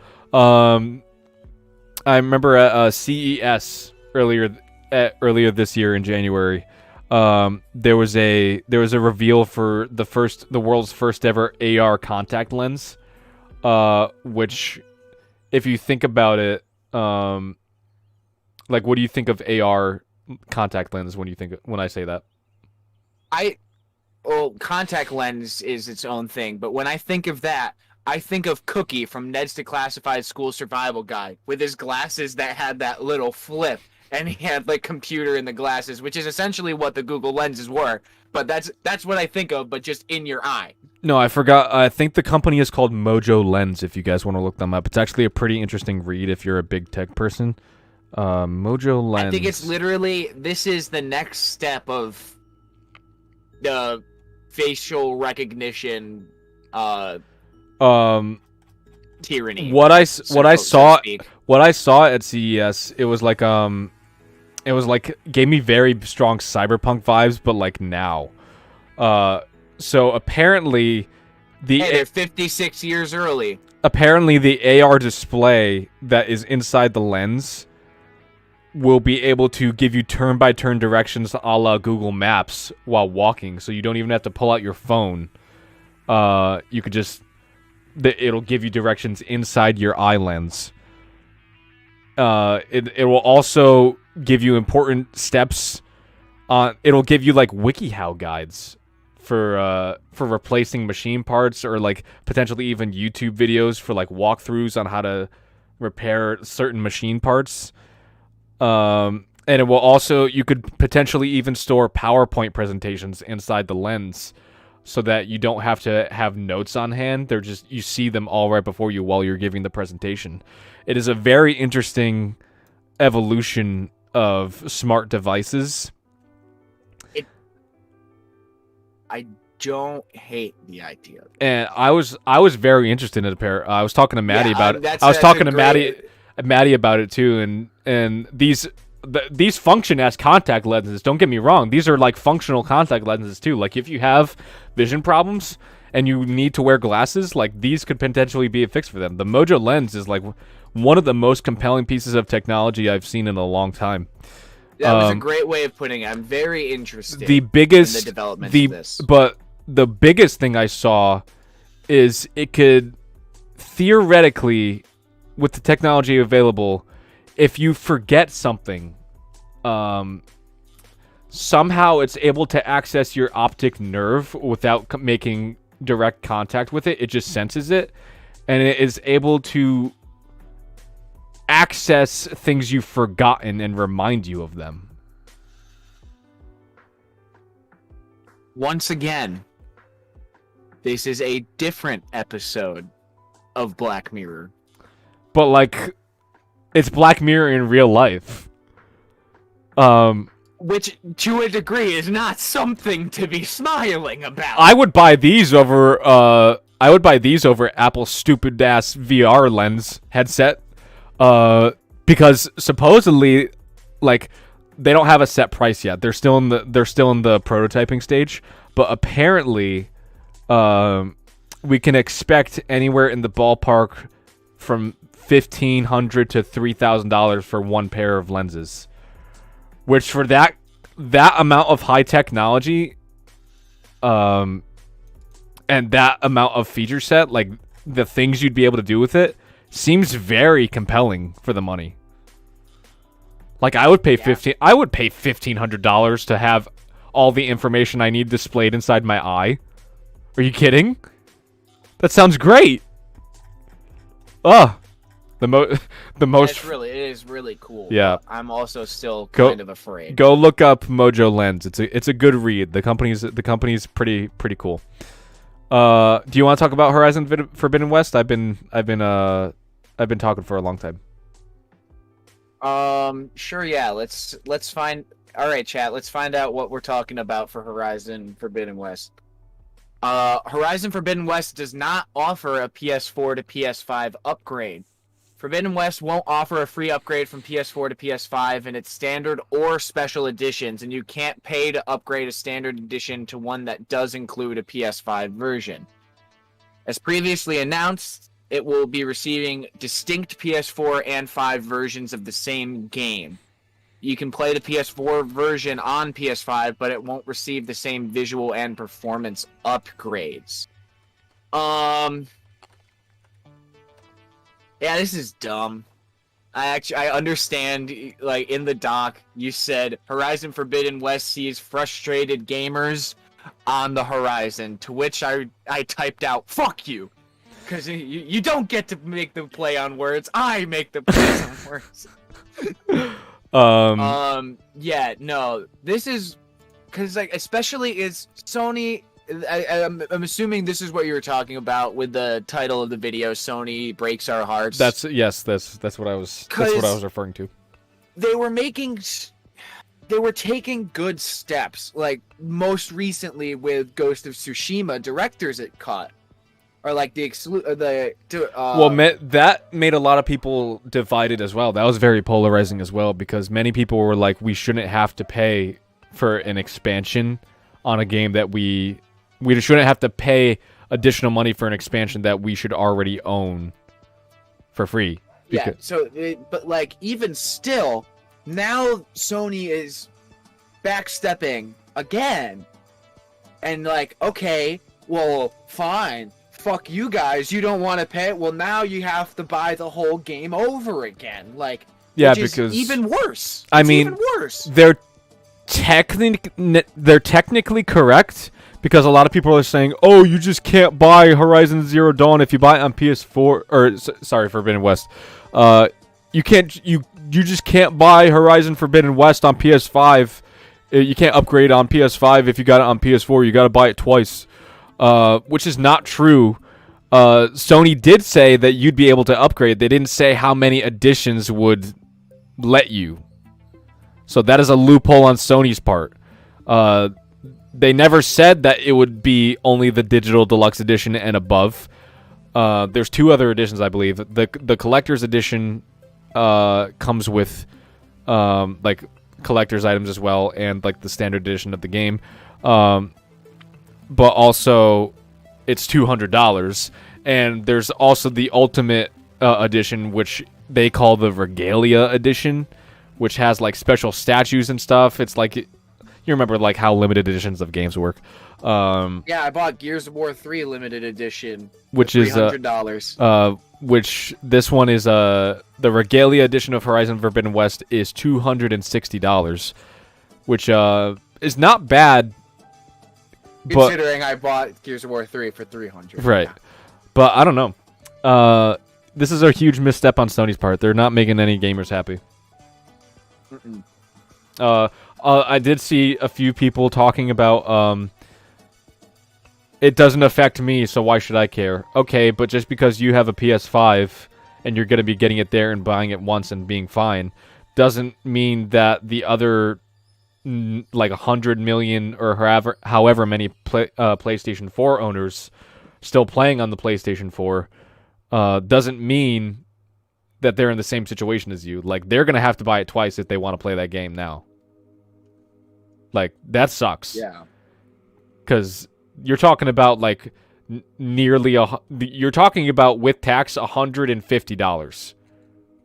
at CES earlier this year in January, there was a reveal for the world's first ever AR contact lens, which, if you think about it, like, what do you think of AR contact lens when I say that? Contact lens is its own thing, but when I think of that, I think of Cookie from Ned's Declassified School Survival Guide with his glasses that had that little flip, and he had like computer in the glasses, which is essentially what the Google lenses were. But that's what I think of, but just in your eye. No, I forgot. I think the company is called Mojo Lens. If you guys want to look them up, it's actually a pretty interesting read if you're a big tech person. Mojo Lens. I think it's literally, this is the next step of the facial recognition tyranny. What I saw at CES, it was like gave me very strong cyberpunk vibes, but like now. So apparently they're 56 years early. Apparently the AR display that is inside the lens will be able to give you turn-by-turn directions a la Google Maps while walking, so you don't even have to pull out your phone. You could just... It'll give you directions inside your eye lens. It will also give you important steps. It'll give you, like, WikiHow guides for replacing machine parts, or, like, potentially even YouTube videos for, like, walkthroughs on how to repair certain machine parts. And it will also, you could potentially even store PowerPoint presentations inside the lens so that you don't have to have notes on hand. They're just, you see them all right before you while you're giving the presentation. It is a very interesting evolution of smart devices. I don't hate the idea. And I was very interested in a pair. I was talking to Maddie about it. I was talking to Maddie about it too, and these function as contact lenses. Don't get me wrong; these are like functional contact lenses too. Like if you have vision problems and you need to wear glasses, like these could potentially be a fix for them. The Mojo Lens is like one of the most compelling pieces of technology I've seen in a long time. That was a great way of putting it. I'm very interested in the development of this. But the biggest thing I saw is it could theoretically, with the technology available, if you forget something, somehow it's able to access your optic nerve without making direct contact with it. It just senses it, and it is able to access things you've forgotten and remind you of them. Once again, this is a different episode of Black Mirror. But, like, it's Black Mirror in real life. Which, to a degree, is not something to be smiling about. I would buy these over, Apple's stupid-ass VR lens headset. Because supposedly, like, they don't have a set price yet. They're still in the prototyping stage. But apparently, we can expect anywhere in the ballpark from $1,500 to $3,000 for one pair of lenses. Which for that amount of high technology, and that amount of feature set, like the things you'd be able to do with it, seems very compelling for the money. Like I would pay $1,500 to have all the information I need displayed inside my eye. Are you kidding? That sounds great. The most. It is really cool. Yeah. I'm also still kind of afraid. Go look up Mojo Lens. It's a good read. The company's pretty cool. Do you want to talk about Horizon Forbidden West? I've been talking for a long time. Sure, yeah. Let's find. All right, chat. Let's find out what we're talking about for Horizon Forbidden West. Horizon Forbidden West does not offer a PS4 to PS5 upgrade. Forbidden West won't offer a free upgrade from PS4 to PS5 in its standard or special editions, and you can't pay to upgrade a standard edition to one that does include a PS5 version. As previously announced, it will be receiving distinct PS4 and 5 versions of the same game. You can play the PS4 version on PS5, but it won't receive the same visual and performance upgrades. Yeah, this is dumb. I understand, like, in the doc, you said Horizon Forbidden West sees frustrated gamers on the horizon, to which I typed out, fuck you! Because you don't get to make the play on words, I make the play on words. Yeah, no, this is, because, like, especially is Sony... I'm assuming this is what you were talking about with the title of the video. Sony breaks our hearts. That's what I was referring to. They were taking good steps, like most recently with Ghost of Tsushima director's cut, or like that made a lot of people divided as well. That was very polarizing as well, because many people were like, we shouldn't have to pay for an expansion on a game that we shouldn't have to pay additional money for an expansion that we should already own for free. Yeah, but like, even still, now Sony is backstepping again. And like, okay, well, fine. Fuck you guys. You don't want to pay it. Well, now you have to buy the whole game over again. Like, yeah, which because is even worse. I mean, even worse. They're technically correct, because a lot of people are saying, "Oh, you just can't buy Horizon Zero Dawn if you buy it on PS4." Or sorry, Forbidden West. You can't. You just can't buy Horizon Forbidden West on PS5. You can't upgrade on PS5 if you got it on PS4. You got to buy it twice, which is not true. Sony did say that you'd be able to upgrade. They didn't say how many editions would let you. So that is a loophole on Sony's part. They never said that it would be only the digital deluxe edition and above. There's 2 other editions, I believe. The collector's edition comes with like collector's items as well, and like the standard edition of the game. But also, it's $200, and there's also the ultimate edition, which they call the Regalia edition, which has like special statues and stuff. It's like, you remember like how limited editions of games work. Yeah, I bought Gears of War 3 limited edition, which is $300. Which this one is the Regalia edition of Horizon Forbidden West is $260, which is not bad. Considering I bought Gears of War 3 for $300. Right. But I don't know. This is a huge misstep on Sony's part. They're not making any gamers happy. I did see a few people talking about it doesn't affect me, so why should I care? Okay, but just because you have a PS5 and you're going to be getting it there and buying it once and being fine doesn't mean that the other like 100 million or however many PlayStation 4 owners still playing on the PlayStation 4 doesn't mean that they're in the same situation as you. Like, they're going to have to buy it twice if they want to play that game now. Like, that sucks. Yeah. Because you're talking about, like, you're talking about, with tax, $150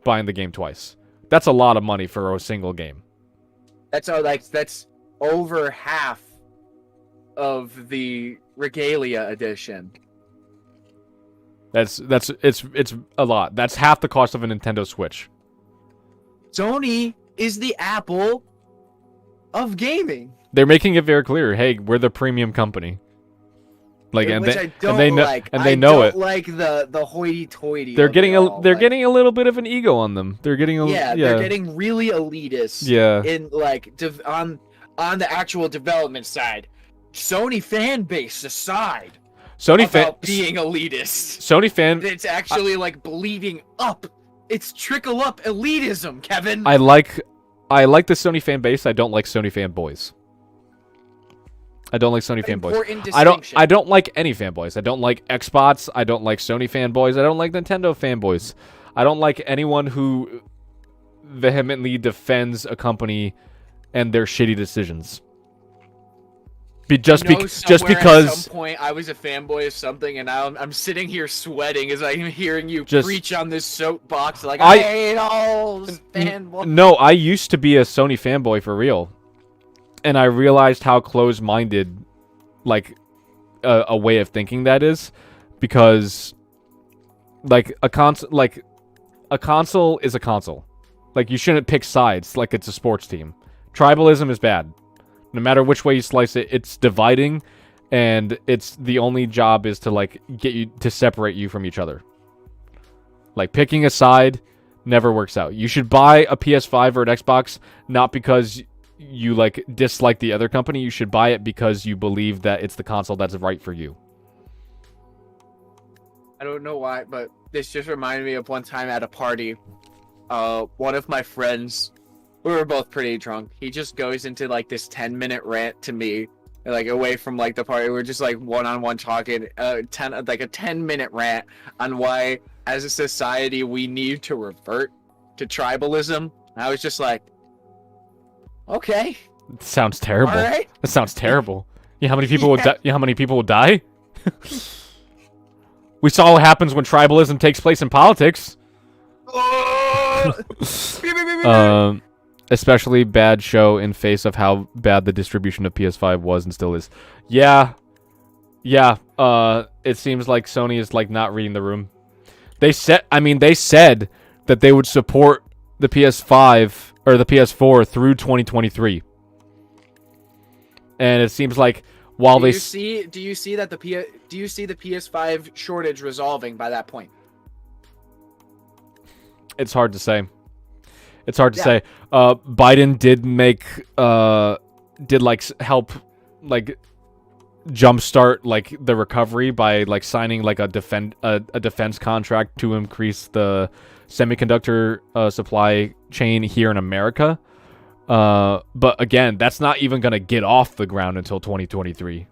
buying the game twice. That's a lot of money for a single game. That's over half of the Regalia edition. It's a lot. That's half the cost of a Nintendo Switch. Sony is the Apple of gaming. They're making it very clear. Hey, we're the premium company. Like, and they know it. I don't like the hoity-toity. They're getting a little bit of an ego on them. They're getting they're getting really elitist. Yeah. In like on the actual development side, Sony fan base aside. Being elitist. Sony fan. It's actually like bleeding up. It's trickle up elitism, Kevin. I like the Sony fan base. I don't like Sony fanboys. I don't like Sony fanboys. I don't like any fanboys. I don't like Xbox. I don't like Sony fanboys. I don't like Nintendo fanboys. I don't like anyone who vehemently defends a company and their shitty decisions. Just because at some point I was a fanboy of something, and now I'm sitting here sweating as I'm hearing you preach on this soapbox. Like, I hate all fanboys. No, I used to be a Sony fanboy for real, and I realized how close-minded, like, a way of thinking that is, because, like, a console is a console. Like, you shouldn't pick sides like it's a sports team. Tribalism is bad. No matter which way you slice it, it's dividing, and it's the only job is to, like, get you to separate you from each other. Like, picking a side never works out. You should buy a PS5 or an Xbox not because you, like, dislike the other company. You should buy it because you believe that it's the console that's right for you. I don't know why, but this just reminded me of one time at a party. One of my friends, we were both pretty drunk. He just goes into like this 10-minute rant to me, like away from like the party. We're just like one-on-one talking, a 10-minute rant on why, as a society, we need to revert to tribalism. And I was just like, okay. It sounds terrible. All right. That sounds terrible. You know how many people would die? You know how many people would die? We saw what happens when tribalism takes place in politics. especially bad show in face of how bad the distribution of PS5 was and still is. Yeah. It seems like Sony is like not reading the room. They said that they would support the PS5 or the PS4 through 2023. And it seems like while do you see the PS5 shortage resolving by that point? It's hard to say. Say. Biden did help jumpstart the recovery by signing a defense contract to increase the semiconductor supply chain here in America. But again, that's not even gonna get off the ground until 2023.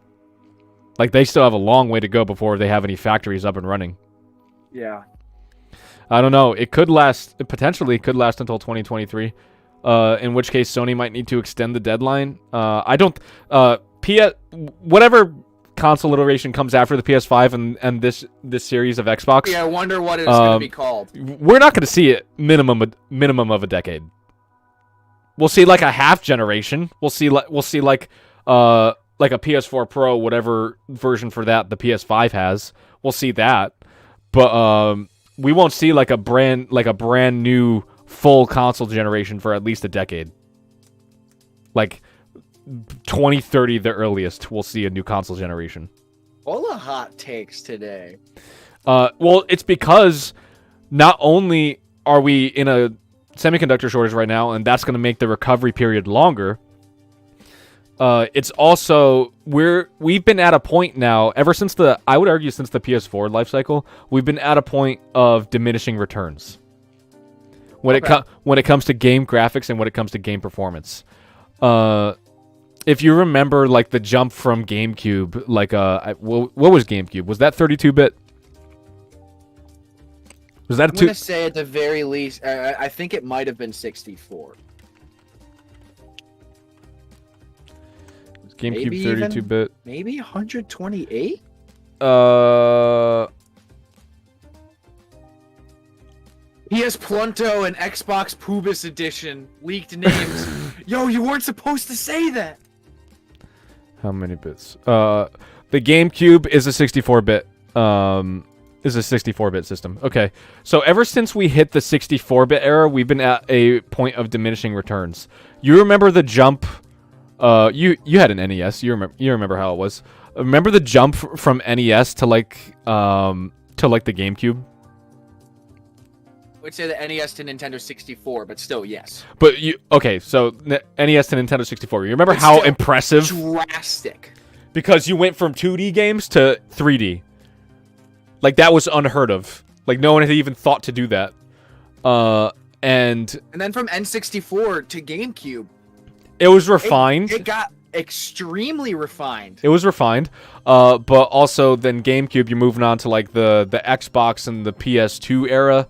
They still have a long way to go before they have any factories up and running. Yeah. I don't know. It potentially could last until 2023. In which case Sony might need to extend the deadline. Whatever console iteration comes after the PS5 and this series of Xbox. Yeah, I wonder what it's going to be called. We're not going to see it minimum of a decade. We'll see a half generation. We'll see a PS4 Pro, whatever version for that the PS5 has. We'll see that. But we won't see a brand new full console generation for at least a decade. 2030 the earliest we'll see a new console generation. All the hot takes today. Well, it's because not only are we in a semiconductor shortage right now, and that's going to make the recovery period longer, it's also we've been at a point now ever since I would argue since the PS4 life cycle, we've been at a point of diminishing returns when it comes to game graphics and when it comes to game performance. If you remember the jump from GameCube, what was GameCube? Was that 32-bit? Was that I'm going to say at the very least, I think it might have been 64. GameCube 32-bit. Maybe 128? PS Plunto and Xbox Pubis Edition. Leaked names. Yo, you weren't supposed to say that! How many bits? The GameCube is a 64-bit. Is a 64-bit system. Okay, so ever since we hit the 64-bit era, we've been at a point of diminishing returns. You remember the jump? You had an NES. You remember how it was. Remember the jump from NES to the GameCube? I would say the NES to Nintendo 64, but still, yes. But so NES to Nintendo 64. You remember how impressive? Drastic. Because you went from 2D games to 3D. That was unheard of. No one had even thought to do that. And then from N64 to GameCube. It was refined. It got extremely refined. It was refined. But also then GameCube, you're moving on to the Xbox and the PS2 era.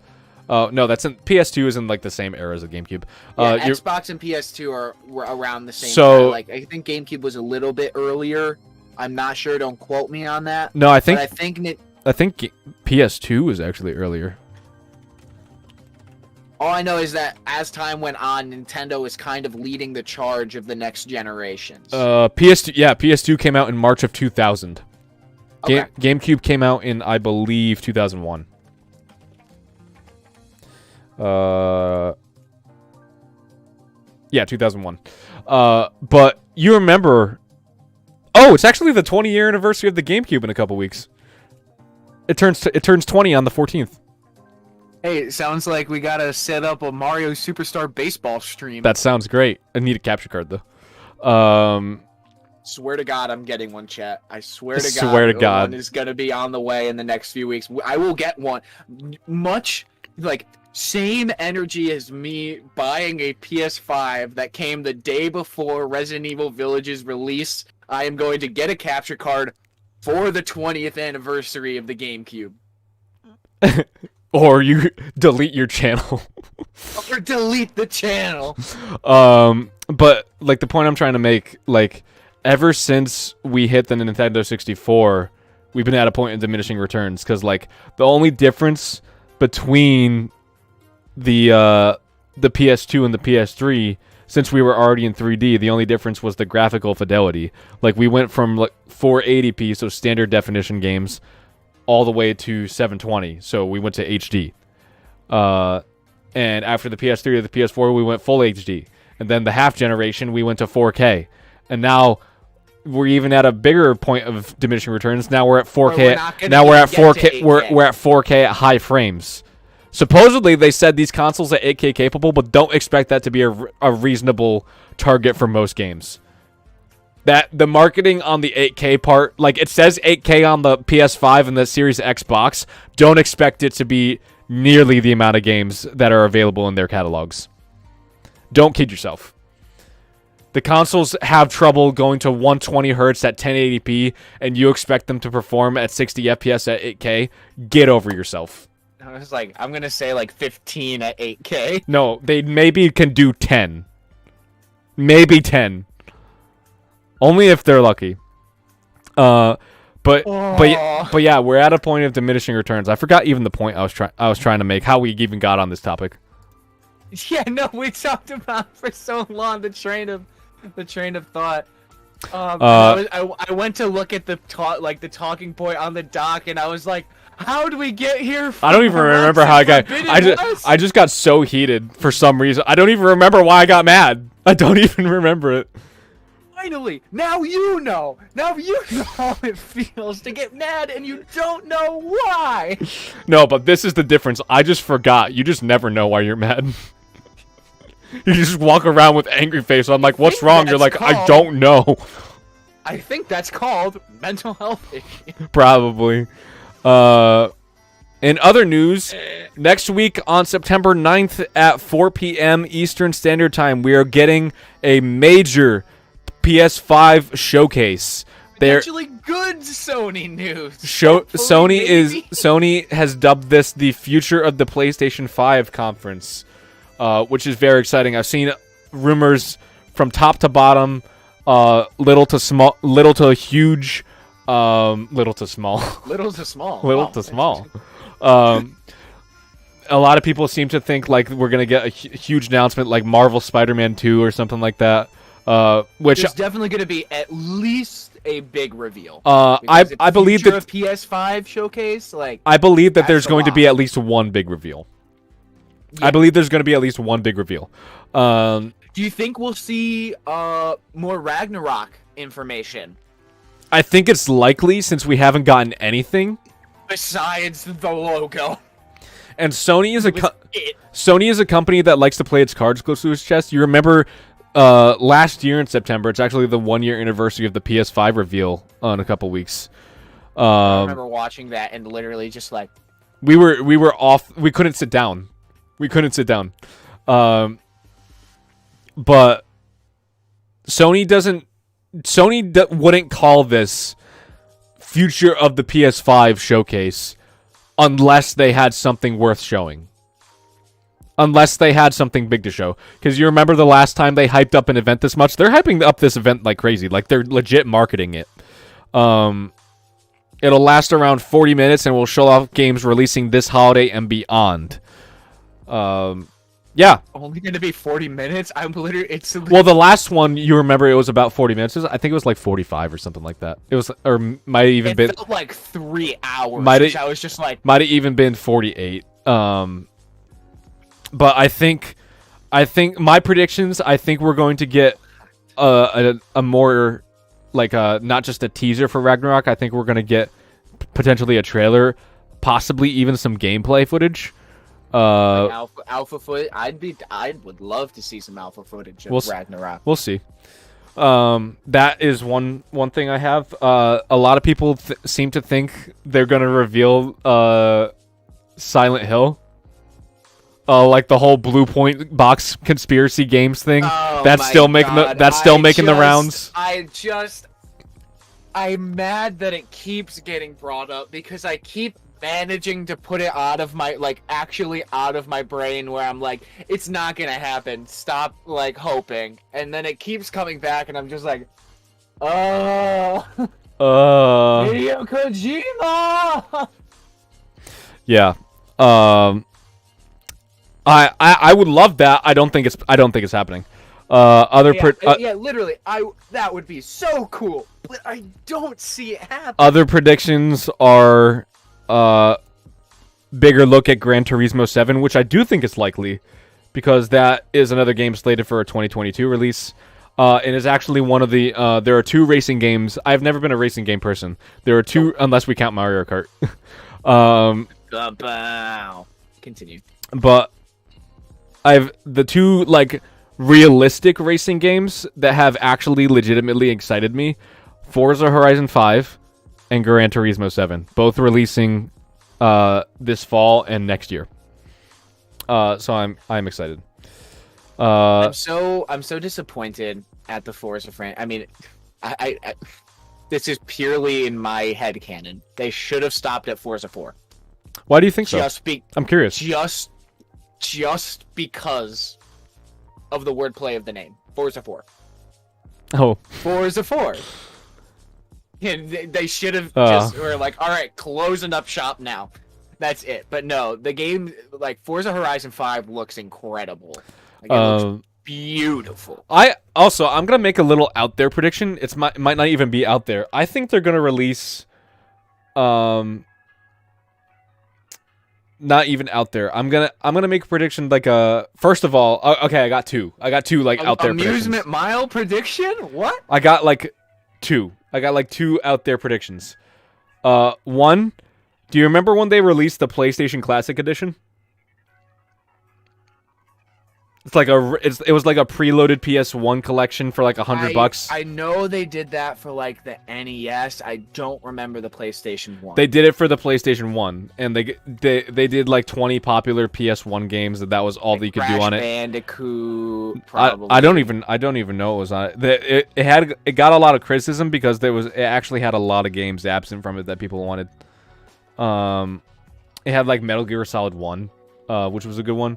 No, PS2 is in the same era as the GameCube. Xbox and PS2 were around the same time. I think GameCube was a little bit earlier. I'm not sure. Don't quote me on that. No, I think PS2 was actually earlier. All I know is that as time went on, Nintendo was kind of leading the charge of the next generations. PS2 came out in March of 2000. Okay. GameCube came out in, I believe, 2001. Yeah, 2001. But you remember... Oh, it's actually the 20-year anniversary of the GameCube in a couple weeks. It turns 20 on the 14th. Hey, it sounds like we gotta set up a Mario Superstar Baseball stream. That sounds great. I need a capture card, though. Swear to God, I'm getting one, chat. I swear to God. Swear to God. One is gonna be on the way in the next few weeks. I will get one. Much, same energy as me buying a PS5 that came the day before Resident Evil Village's release. I am going to get a capture card for the 20th anniversary of the GameCube. Or you delete your channel. Or delete the channel. But the point I'm trying to make, ever since we hit the Nintendo 64, we've been at a point of diminishing returns. Because the only difference between the the PS2 and the PS3, since we were already in 3D, the only difference was the graphical fidelity. Like, we went from like 480p, so standard definition games, all the way to 720, so we went to HD. And after the PS3 or the PS4, we went full HD. And then the half generation, we went to 4K. And now we're even at a bigger point of diminishing returns. Now we're at 4K. Now we're at 4K. We're at 4K at high frames. Supposedly, they said these consoles are 8K capable, but don't expect that to be a reasonable target for most games. That the marketing on the 8K part, like it says 8K on the PS5 and the Series Xbox, don't expect it to be nearly the amount of games that are available in their catalogs. Don't kid yourself. The consoles have trouble going to 120 hertz at 1080p, and you expect them to perform at 60 FPS at 8K? Get over yourself. I was like, I'm gonna say like 15 at 8K. No, they maybe can do 10. Maybe 10. Only if they're lucky. But yeah, we're at a point of diminishing returns. I forgot even the point I was trying to make. How we even got on this topic. Yeah, no, we talked about for so long the train of thought. I went to look at the talking point on the dock, and I was like, how do we get here? I don't even remember how I got. I just got so heated for some reason. I don't even remember why I got mad. I don't even remember it. Finally, now you know. Now you know how it feels to get mad and you don't know why. No, but this is the difference. I just forgot. You just never know why you're mad. You just walk around with angry face. I'm like, what's wrong? You're like, I don't know. I think that's called mental health issue. Probably. In other news, next week on September 9th at 4 p.m. Eastern Standard Time, we are getting a major PS5 showcase. Actually good Sony news. Sony has dubbed this the future of the PlayStation 5 conference, which is very exciting. I've seen rumors from top to bottom, little to small, little to huge, little to small. Little to small. Little to small. A lot of people seem to think like we're gonna get a huge announcement like Marvel Spider-Man 2 or something like that. Which there's definitely going to be at least a big reveal. I believe that a PS5 showcase, like I believe that there's going to be at least one big reveal. Yeah. I believe there's going to be at least one big reveal. Do you think we'll see more Ragnarok information? I think it's likely since we haven't gotten anything besides the logo. And Sony is a company that likes to play its cards close to its chest. You remember last year in September, it's actually the 1-year anniversary of the PS5 reveal in a couple weeks. I remember watching that and literally just like we were off. We couldn't sit down. But Sony wouldn't call this future of the PS5 showcase unless they had something worth showing. Unless they had something big to show. Because you remember the last time they hyped up an event this much? They're hyping up this event like crazy. Like, they're legit marketing it. It'll last around 40 minutes and will show off games releasing this holiday and beyond. Yeah. Only going to be 40 minutes? Well, the last one, you remember, it was about 40 minutes. I think it was like 45 or something like that. It was, or might have even been... It felt like 3 hours. I was just like... Might have even been 48. But I think my predictions, I think we're going to get a more, like, not just a teaser for Ragnarok. I think we're going to get potentially a trailer, possibly even some gameplay footage. Like alpha footage. I would love to see some alpha footage of Ragnarok. We'll see. That is one thing I have. A lot of people seem to think they're going to reveal Silent Hill. Like the whole Blue Point box conspiracy games thing. That's still making the rounds. I'm mad that it keeps getting brought up because I keep managing to put it out of my actually out of my brain where I'm like, it's not gonna happen. Stop like hoping. And then it keeps coming back and I'm just like, Hideo Kojima. Yeah. I would love that. I don't think it's happening. Literally, that would be so cool, but I don't see it happen. Other predictions are bigger look at Gran Turismo 7, which I do think is likely, because that is another game slated for a 2022 release. And is actually one of the there are 2 racing games. I've never been a racing game person. There are 2, unless we count Mario Kart. Continue. But I've the 2 like realistic racing games that have actually legitimately excited me: Forza Horizon 5 and Gran Turismo 7, both releasing this fall and next year. So I'm excited. I'm so disappointed at the Forza franchise. I mean, I this is purely in my head canon. They should have stopped at Forza 4. Why do you think so? I'm curious. Just because of the wordplay of the name, Forza 4. Oh, Forza 4. And they should have just were like, all right, closing up shop now. That's it. But no, the game, like Forza Horizon 5, looks incredible. Like, it looks beautiful. I'm gonna make a little out there prediction. It might not even be out there. I think they're gonna release, not even out there. I'm gonna make a prediction like first of all, okay, I got two like out there amusement mile prediction. What? I got like two out there predictions. One, do you remember when they released the PlayStation Classic Edition? It's like it was like a preloaded PS1 collection for like $100. I know they did that for like the NES. I don't remember the PlayStation 1. They did it for the PlayStation 1, and they did like 20 popular PS1 games. That was all that you could do on it. Bandicoot, probably. I don't even know it was on it. It got a lot of criticism because it actually had a lot of games absent from it that people wanted. It had like Metal Gear Solid 1, which was a good one.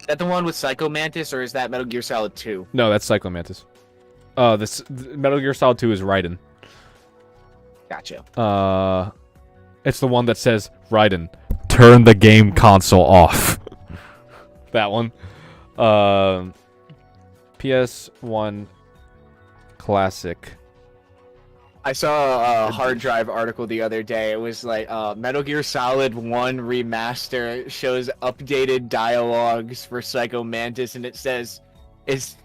Is that the one with Psycho Mantis, or is that Metal Gear Solid 2? No, that's Psycho Mantis. Metal Gear Solid 2 is Raiden. Gotcha. It's the one that says, Raiden, turn the game console off. That one. PS1 Classic. I saw a hard drive article the other day. It was like Metal Gear Solid 1 Remaster shows updated dialogues for Psycho Mantis, and it says it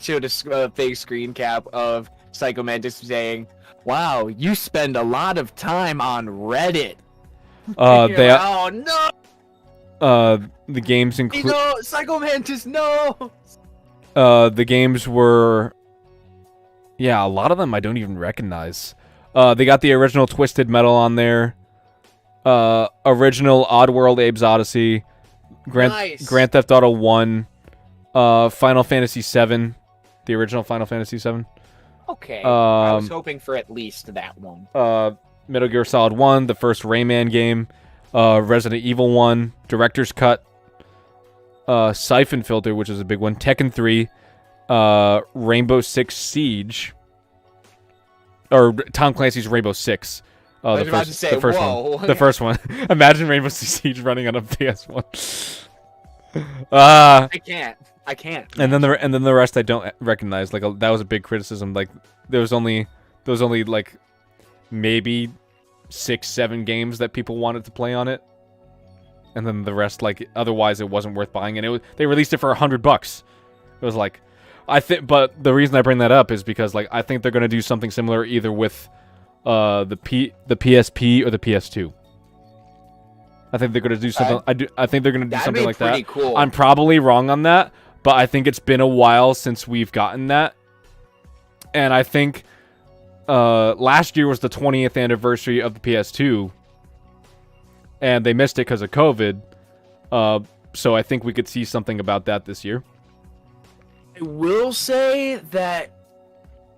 showed a fake screen cap of Psycho Mantis saying, "Wow, you spend a lot of time on Reddit." Oh no! The games include Psycho Mantis, no. The games were. Yeah, a lot of them I don't even recognize. They got the original Twisted Metal on there. Original Oddworld Abe's Odyssey. Grand Theft Auto 1. Final Fantasy 7. The original Final Fantasy 7. Okay. I was hoping for at least that one. Metal Gear Solid 1. The first Rayman game. Resident Evil 1. Director's Cut. Siphon Filter, which is a big one. Tekken 3. Rainbow Six Siege, or Tom Clancy's Rainbow Six. The first one. Imagine Rainbow Six Siege running on a PS1. I can't. And then the rest I don't recognize. Like that was a big criticism. Like there was only like maybe 6-7 games that people wanted to play on it, and then the rest, like, otherwise it wasn't worth buying. And they released it for $100. It was like. But the reason I bring that up is because, like, I think they're gonna do something similar either with the PSP or the PS2. I think they're gonna do something. I think they're gonna do something like that. Cool. I'm probably wrong on that, but I think it's been a while since we've gotten that, and I think last year was the 20th anniversary of the PS2, and they missed it because of COVID. So I think we could see something about that this year. I will say that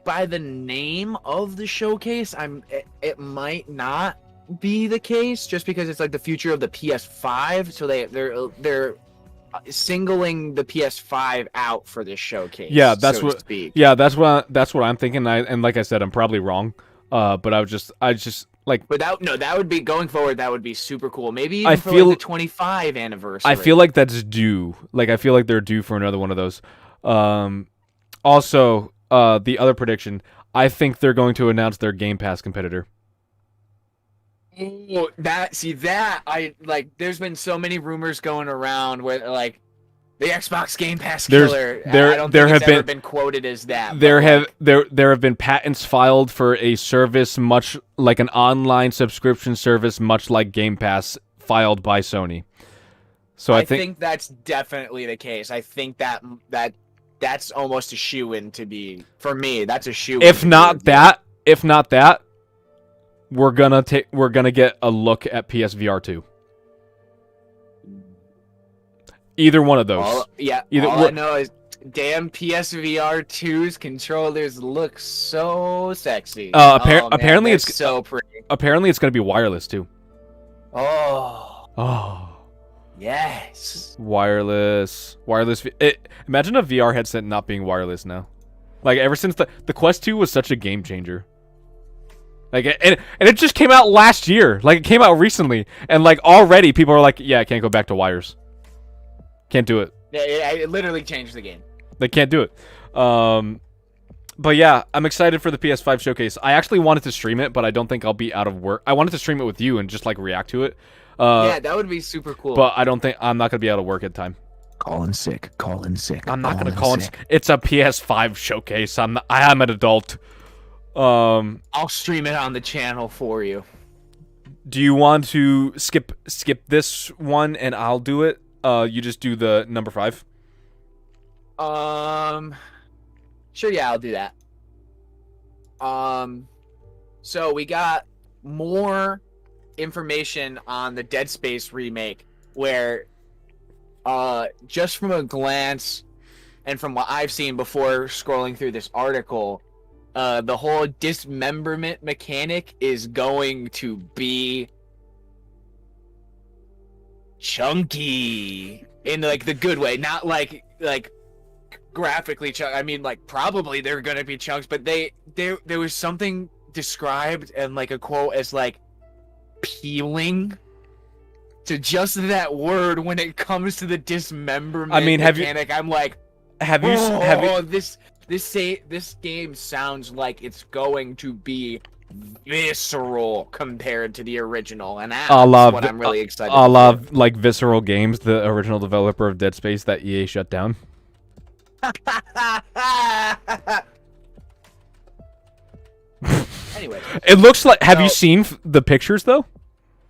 by the name of the showcase, it might not be the case, just because it's like the future of the PS5, so they're singling the PS5 out for this showcase. Yeah, that's what I'm thinking. And like I said, I'm probably wrong. But I Like, but that would be going forward. That would be super cool. Maybe even I for feel like the 25 anniversary. I feel like that's due. Like, I feel like they're due for another one of those. Also, the other prediction, I think they're going to announce their Game Pass competitor. Oh, I like. There's been so many rumors going around where like the Xbox Game Pass killer. I don't think it's ever been quoted as that. There have been patents filed for a service much like an online subscription service, much like Game Pass, filed by Sony. So I think that's definitely the case. I think that's almost a shoe-in to be for me. That's a shoe-in. If not that, we're gonna get a look at PSVR 2. Either one of those. All I know is damn PSVR 2's controllers look so sexy. Apparently it's so pretty. Apparently it's gonna be wireless too. Oh. Yes. Wireless. Imagine a VR headset not being wireless now. Like, ever since the Quest 2 was such a game changer. Like, and it just came out last year. Like, it came out recently. And, like, already people are like, yeah, I can't go back to wires. Can't do it. Yeah, it literally changed the game. They can't do it. But yeah, I'm excited for the PS5 showcase. I actually wanted to stream it, but I don't think I'll be out of work. I wanted to stream it with you and just, like, react to it. Yeah, that would be super cool. But I'm not gonna be out of work at time. Call in sick. I'm not gonna call in sick. It's a PS5 showcase. I am an adult. I'll stream it on the channel for you. Do you want to skip this one and I'll do it? You just do the number 5. Sure. Yeah, I'll do that. So we got more information on the Dead Space remake, where just from a glance and from what I've seen before scrolling through this article, the whole dismemberment mechanic is going to be chunky in like the good way, not like graphically chunk. I mean, like, probably they're gonna be chunks, but there was something described and like a quote as like peeling. To just that word when it comes to the dismemberment mechanic, I'm like, this game sounds like it's going to be visceral compared to the original, and that's what I'm really excited for. I love like Visceral Games, the original developer of Dead Space that EA shut down. Anyway, it looks like. Have you seen the pictures though?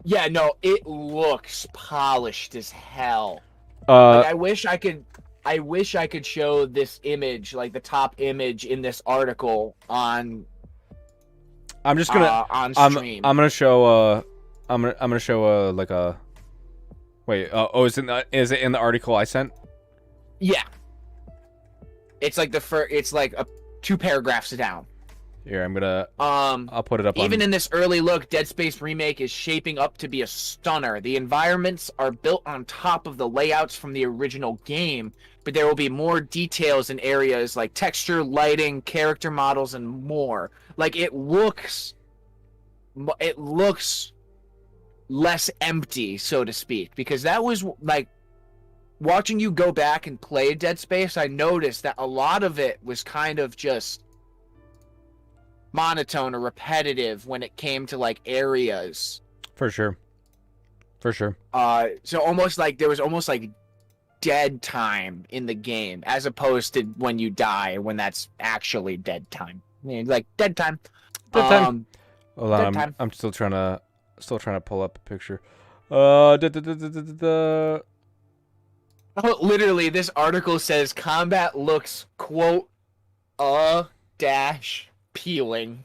Yeah, no, it looks polished as hell. Like, I wish I could show this image, like the top image in this article on. I'm just gonna on stream. I'm gonna show I'm gonna show like a. Wait. Is it in the article I sent? Yeah. It's like it's like 2 paragraphs down. Here, I'm gonna. I'll put it up. Even in this early look, Dead Space Remake is shaping up to be a stunner. The environments are built on top of the layouts from the original game, but there will be more details in areas like texture, lighting, character models, and more. Like, it looks less empty, so to speak, because that was like watching you go back and play Dead Space. I noticed that a lot of it was kind of just monotone or repetitive when it came to like areas. For sure. So almost like there was almost like dead time in the game, as opposed to when you die, when that's actually dead time. I mean, like dead time. Hold on, I'm still trying to pull up a picture. Oh, literally, this article says combat looks quote appealing.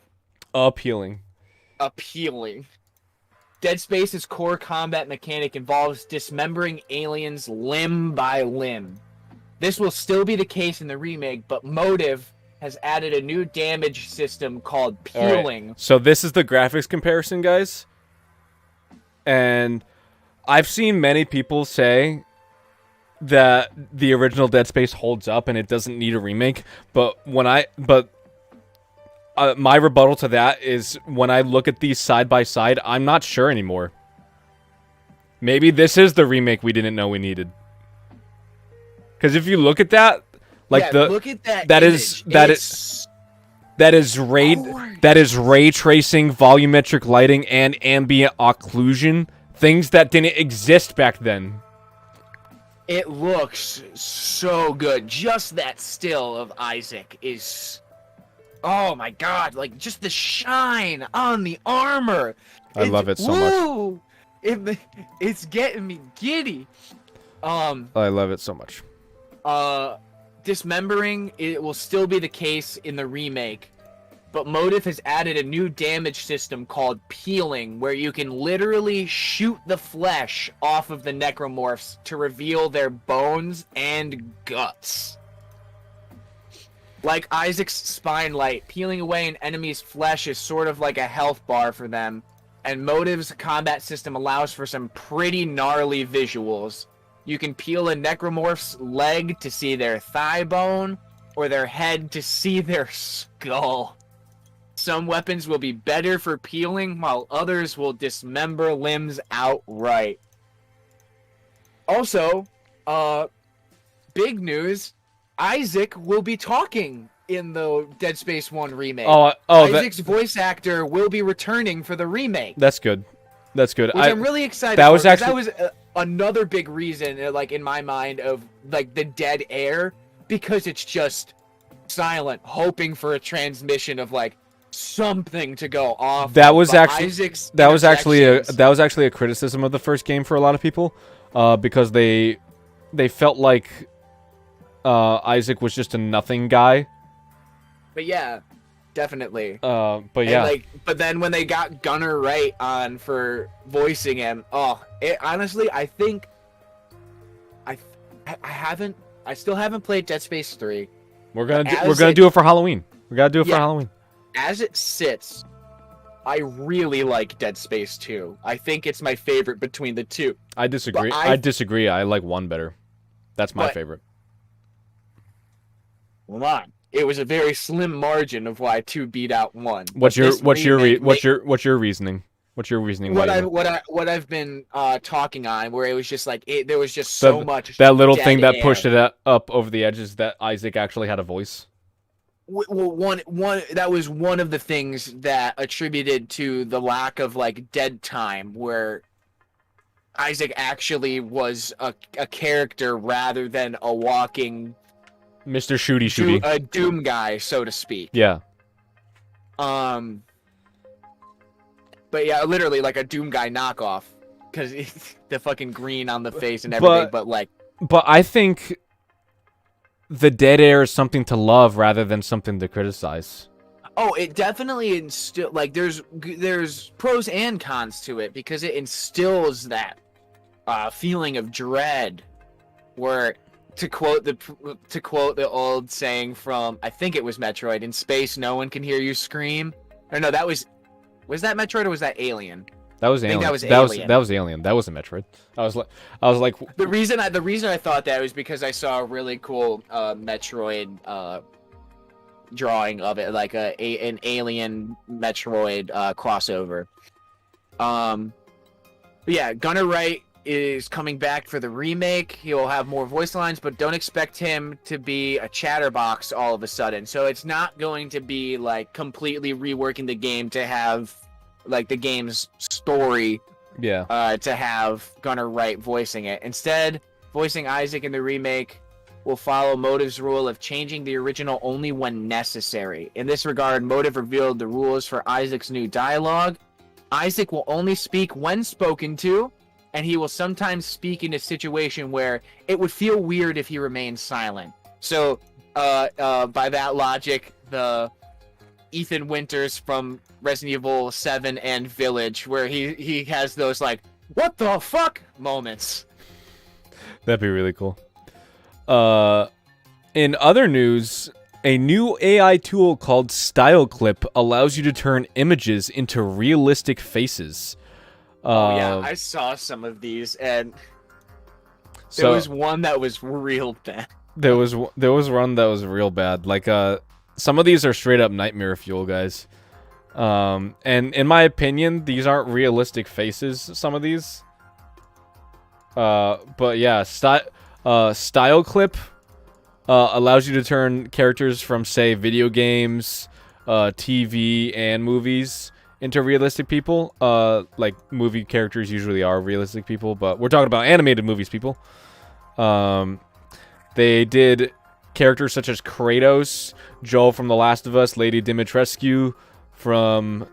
Dead Space's core combat mechanic involves dismembering aliens limb by limb. This will still be the case in the remake, but Motive has added a new damage system called peeling. Right. So this is the graphics comparison, guys. And I've seen many people say that the original Dead Space holds up and it doesn't need a remake, but my rebuttal to that is when I look at these side by side, I'm not sure anymore. Maybe this is the remake we didn't know we needed. Because if you look at that, like look at that image. that is ray tracing, volumetric lighting, and ambient occlusion, things that didn't exist back then. It looks so good. Just that still of Isaac is, oh my god! Like just the shine on the armor. I love it so much. It's getting me giddy. I love it so much. Dismembering, it will still be the case in the remake, but Motive has added a new damage system called peeling, where you can literally shoot the flesh off of the necromorphs to reveal their bones and guts. Like Isaac's spine light, peeling away an enemy's flesh is sort of like a health bar for them, and Motive's combat system allows for some pretty gnarly visuals. You can peel a necromorph's leg to see their thigh bone, or their head to see their skull. Some weapons will be better for peeling, while others will dismember limbs outright. Also, big news, Isaac will be talking in the Dead Space 1 remake. Isaac's voice actor will be returning for the remake. That's good. That's good. Which I'm really excited for. That was another big reason, like, in my mind, of, like, the dead air, because it's just silent, hoping for a transmission of, like, something to go off. That was actually a criticism of the first game for a lot of people, because they felt like Isaac was just a nothing guy. But yeah, definitely. But yeah. But then when they got Gunnar Wright on for voicing him, honestly, I think I still haven't played Dead Space 3. We're gonna do it for Halloween. We gotta do it for Halloween. As it sits, I really like Dead Space 2. I think it's my favorite between the two. I disagree. I disagree. I like 1 better. That's my favorite. Hold on. It was a very slim margin of why 2 beat out 1. What's your reasoning? What's your reasoning? What I've been talking on, where it was just like there was just so much that little thing that pushed it up over the edge is that Isaac actually had a voice. Well, one that was one of the things that attributed to the lack of like dead time, where Isaac actually was a character rather than a walking Mr. Shooty. A Doom guy, so to speak. Yeah. But yeah, literally like a Doom guy knockoff, because the fucking green on the face and everything. But I think the dead air is something to love rather than something to criticize. Oh, it definitely instills, like, there's pros and cons to it, because it instills that feeling of dread, where to quote the old saying from, I think it was Metroid, in space no one can hear you scream. Or no, was that Metroid or was that Alien? That was Alien. That was Alien. That was Alien. That wasn't Metroid. I was like the reason I thought that was because I saw a really cool Metroid drawing of it, like an Alien Metroid crossover. But yeah, Gunnar Wright is coming back for the remake. He will have more voice lines, but don't expect him to be a chatterbox all of a sudden. So it's not going to be like completely reworking the game to have like the game's story. Yeah. To have Gunnar Wright voicing it. Instead, voicing Isaac in the remake will follow Motive's rule of changing the original only when necessary. In this regard, Motive revealed the rules for Isaac's new dialogue. Isaac will only speak when spoken to, and he will sometimes speak in a situation where it would feel weird if he remained silent. So, by that logic, the Ethan Winters from Resident Evil 7 and Village, where he has those, like, what the fuck moments. That'd be really cool. In other news, a new AI tool called Style Clip allows you to turn images into realistic faces. Yeah, I saw some of these, and there was one that was real bad. There was one that was real bad. Like, some of these are straight up nightmare fuel, guys. And in my opinion, these aren't realistic faces. Some of these. But yeah, style clip allows you to turn characters from, say, video games, TV, and movies into realistic people. Like, movie characters usually are realistic people, but we're talking about animated movies, people. They did characters such as Kratos, Joel from The Last of Us, Lady Dimitrescu from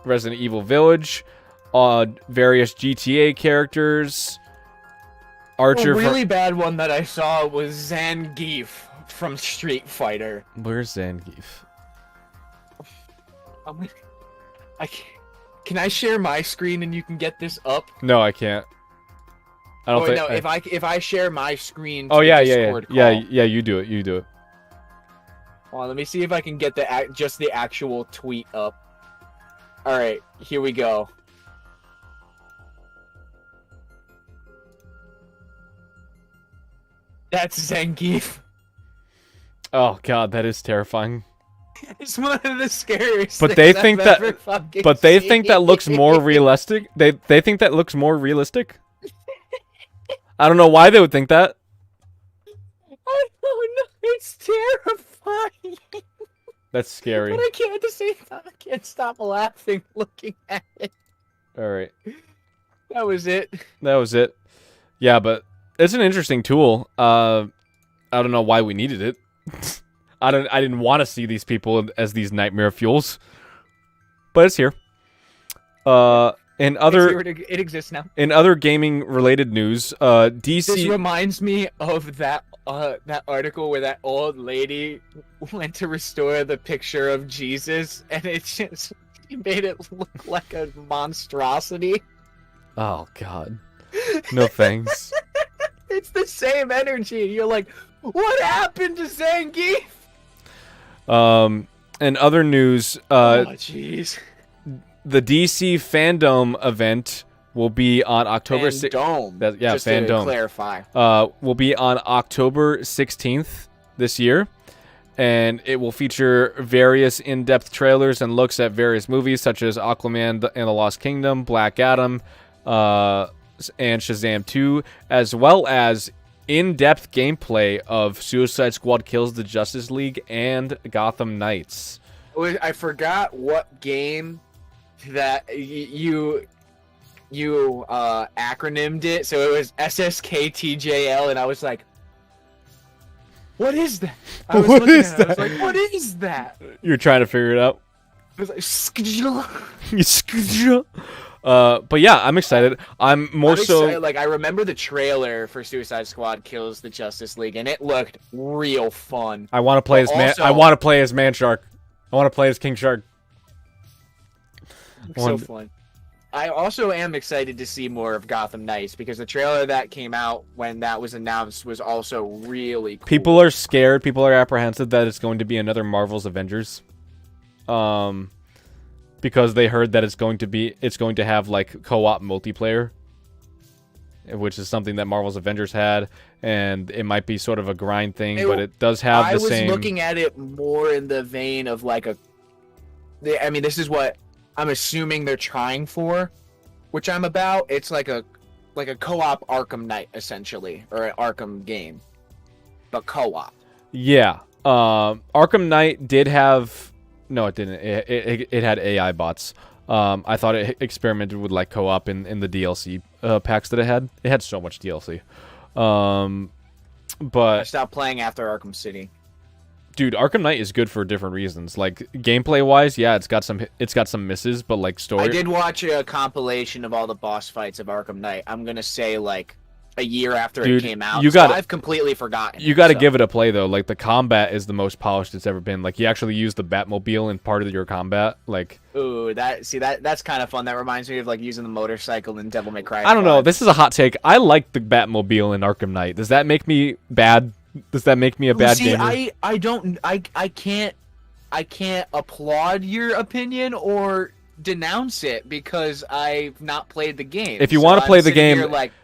Resident Evil Village, various GTA characters. Archer. A really bad one that I saw was Zangief from Street Fighter. Where's Zangief? Can I share my screen and you can get this up? No, I can't. I don't think. No, if I share my screen. Oh yeah, yeah. You do it. You do it. Well, let me see if I can get just the actual tweet up. All right, here we go. That's Zangief. Oh god, that is terrifying. It's one of the scariest. But they think that. But they think that looks more realistic. They think that looks more realistic. I don't know why they would think that. I don't know. It's terrifying. That's scary. But I can't at the same time. I can't stop laughing looking at it. All right. That was it. That was it. Yeah, but it's an interesting tool. I don't know why we needed it. I didn't want to see these people as these nightmare fuels, but it's here. In other, it exists now. In other gaming related news, DC. This reminds me of that article where that old lady went to restore the picture of Jesus, and she made it look like a monstrosity. Oh God, no thanks. It's the same energy. You're like, what happened to Zangief? In other news, oh jeez. The DC Fandom event will be on October 6th. Yeah, just Fandom. To clarify. Will be on October 16th this year, and it will feature various in-depth trailers and looks at various movies such as Aquaman and the Lost Kingdom, Black Adam, and Shazam 2, as well as in-depth gameplay of Suicide Squad Kills the Justice League and Gotham Knights. I forgot what game that you acronymed it, so it was SSKTJL, and I was like, what is that? I was what is that? I was like, what is that? You're trying to figure it out. I was like, Skjl. But yeah, I'm excited. I'm excited. Like, I remember the trailer for Suicide Squad Kills the Justice League, and it looked real fun. I want to play I want to play as Man Shark. I want to play as King Shark. So fun. I also am excited to see more of Gotham Knights, because the trailer that came out when that was announced was also really cool. People are scared. People are apprehensive that it's going to be another Marvel's Avengers. Because they heard that it's going to have like co-op multiplayer, which is something that Marvel's Avengers had, and it might be sort of a grind thing, but it does have the same. I was looking at it more in the vein of like I mean, this is what I'm assuming they're trying for, which I'm about. It's like a co-op Arkham Knight, essentially, or an Arkham game, but co-op. Yeah. Arkham Knight did have. No, it didn't. It had AI bots. I thought it experimented with like co-op in the DLC packs that it had. It had so much DLC. But I stopped playing after Arkham City. Dude, Arkham Knight is good for different reasons. Like gameplay wise, yeah, it's got some misses, but like story. I did watch a compilation of all the boss fights of Arkham Knight. I'm gonna say like a year after it came out. I've completely forgotten. You got to give it a play though. Like the combat is the most polished it's ever been. Like you actually use the Batmobile in part of your combat. Like ooh, that's kind of fun. That reminds me of like using the motorcycle in Devil May Cry. I don't know. This is a hot take. I like the Batmobile in Arkham Knight. Does that make me bad? Does that make me a bad gamer? I can't applaud your opinion or denounce it because I've not played the game. If you want to play the game,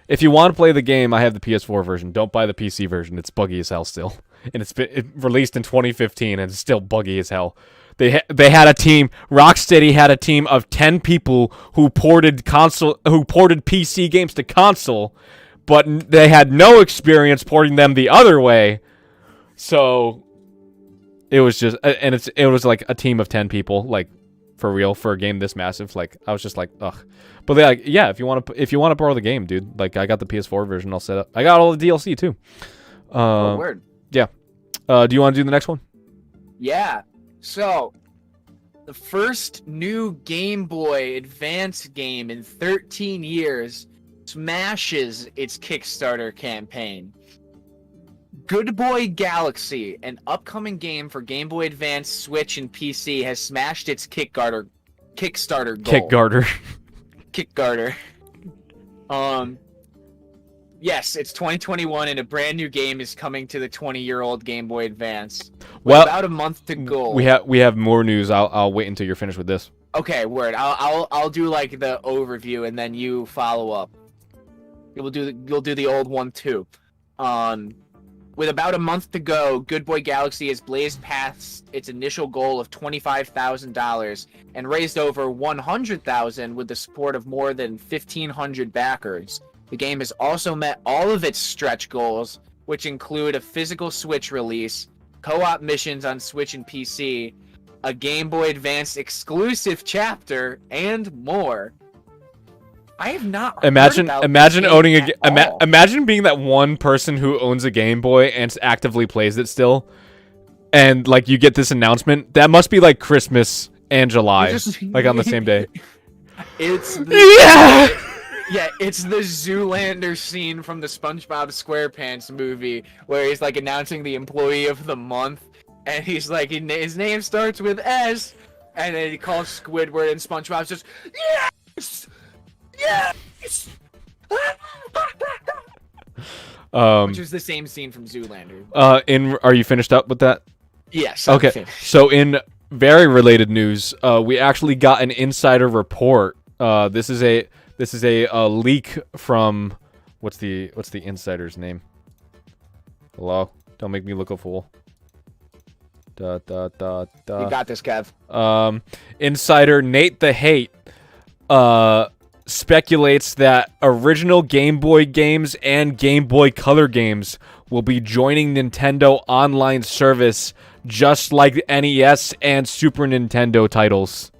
if you want to play the game, I have the PS4 version. Don't buy the PC version. It's buggy as hell still, and it released in 2015 and it's still buggy as hell. They had a team. Rocksteady had a team of 10 people who ported PC games to console, but they had no experience porting them the other way. So it was just, and it was like a team of 10 people, like for real, for a game this massive. Like I was just like, ugh. But they like, yeah, if you want to borrow the game, dude. Like I got the PS4 version all set up. I got all the DLC too. Word. Yeah. Do you want to do the next one? Yeah. So, the first new Game Boy Advance game in 13 years smashes its Kickstarter campaign. Good Boy Galaxy, an upcoming game for Game Boy Advance, Switch, and PC, has smashed its Kickstarter goal. Kickstarter. Yes, it's 2021 and a brand new game is coming to the 20-year-old Game Boy Advance. Well, about a month to go. We have more news. I'll wait until you're finished with this. Okay, word. I'll do like the overview and then you follow up. You'll do the old one too. With about a month to go, Good Boy Galaxy has blazed past its initial goal of $25,000 and raised over $100,000 with the support of more than 1,500 backers. The game has also met all of its stretch goals, which include a physical Switch release, co-op missions on Switch and PC, a Game Boy Advance exclusive chapter, and more. I have not imagine owning imagine being that one person who owns a Game Boy and actively plays it still, and like you get this announcement. That must be like Christmas and July, like on the same day. Yeah, it's the Zoolander scene from the SpongeBob SquarePants movie where he's like announcing the employee of the month, and he's like, his name starts with S, and then he calls Squidward, and SpongeBob's just, yes! Yes! Which is the same scene from Zoolander. Are you finished up with that? Yes. Okay. So in very related news, we actually got an insider report. This is a leak from what's the insider's name? Hello? Don't make me look a fool. You got this, Kev. Insider Nate the Hate speculates that original Game Boy games and Game Boy Color games will be joining Nintendo Online service just like NES and Super Nintendo titles.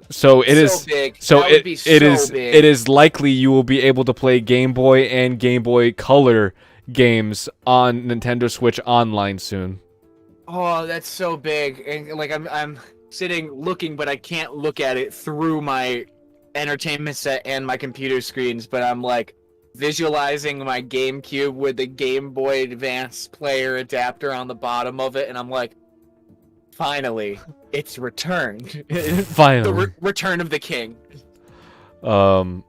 So it is big. So it is likely you will be able to play Game Boy and Game Boy Color games on Nintendo Switch Online soon. Oh, that's so big. And like I'm sitting looking, but I can't look at it through my entertainment set and my computer screens, but I'm like visualizing my GameCube with the Game Boy Advance player adapter on the bottom of it, and I'm like, finally, it's returned. Finally. The return of the king. Yeah,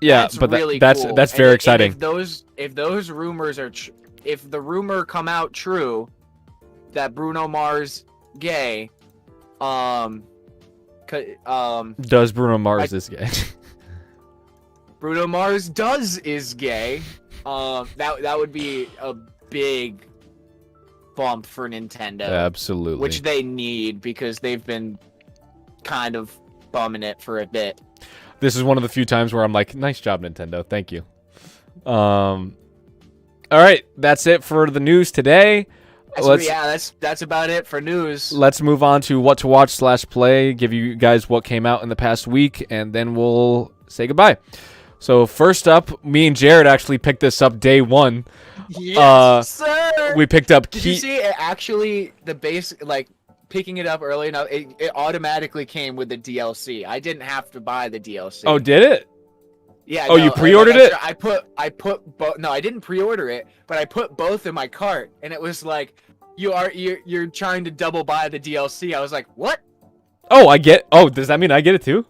that's but really that's cool. very exciting. If those rumors are if the rumor come out true that Bruno Mars gay, does Bruno Mars is gay? Bruno Mars is gay. That would be a big bump for Nintendo. Absolutely. Which they need because they've been kind of bumming it for a bit. This is one of the few times where I'm like, nice job, Nintendo. Thank you. All right, that's it for the news today. That's about it for news. Let's move on to what to watch / play. Give you guys what came out in the past week, and then we'll say goodbye. So first up, me and Jared actually picked this up day one. Yes, sir. We picked up. Did you see it actually? The base, like picking it up early enough, it automatically came with the DLC. I didn't have to buy the DLC. Oh, did it? Yeah. Oh, no, you pre-ordered it? I put both. No, I didn't pre-order it, but I put both in my cart, and it was like, you're trying to double buy the DLC. I was like, what? Oh, I get. Oh, does that mean I get it too?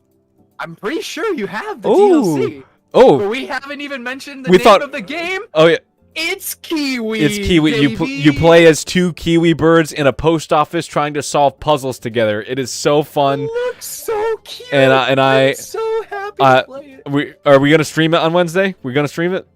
I'm pretty sure you have the DLC. Oh, but we haven't even mentioned the name of the game. Oh yeah. It's Kiwi. It's Kiwi. You play as 2 Kiwi birds in a post office trying to solve puzzles together. It is so fun. It looks so cute. I'm so happy to play it. Are we gonna stream it on Wednesday? We're gonna stream it.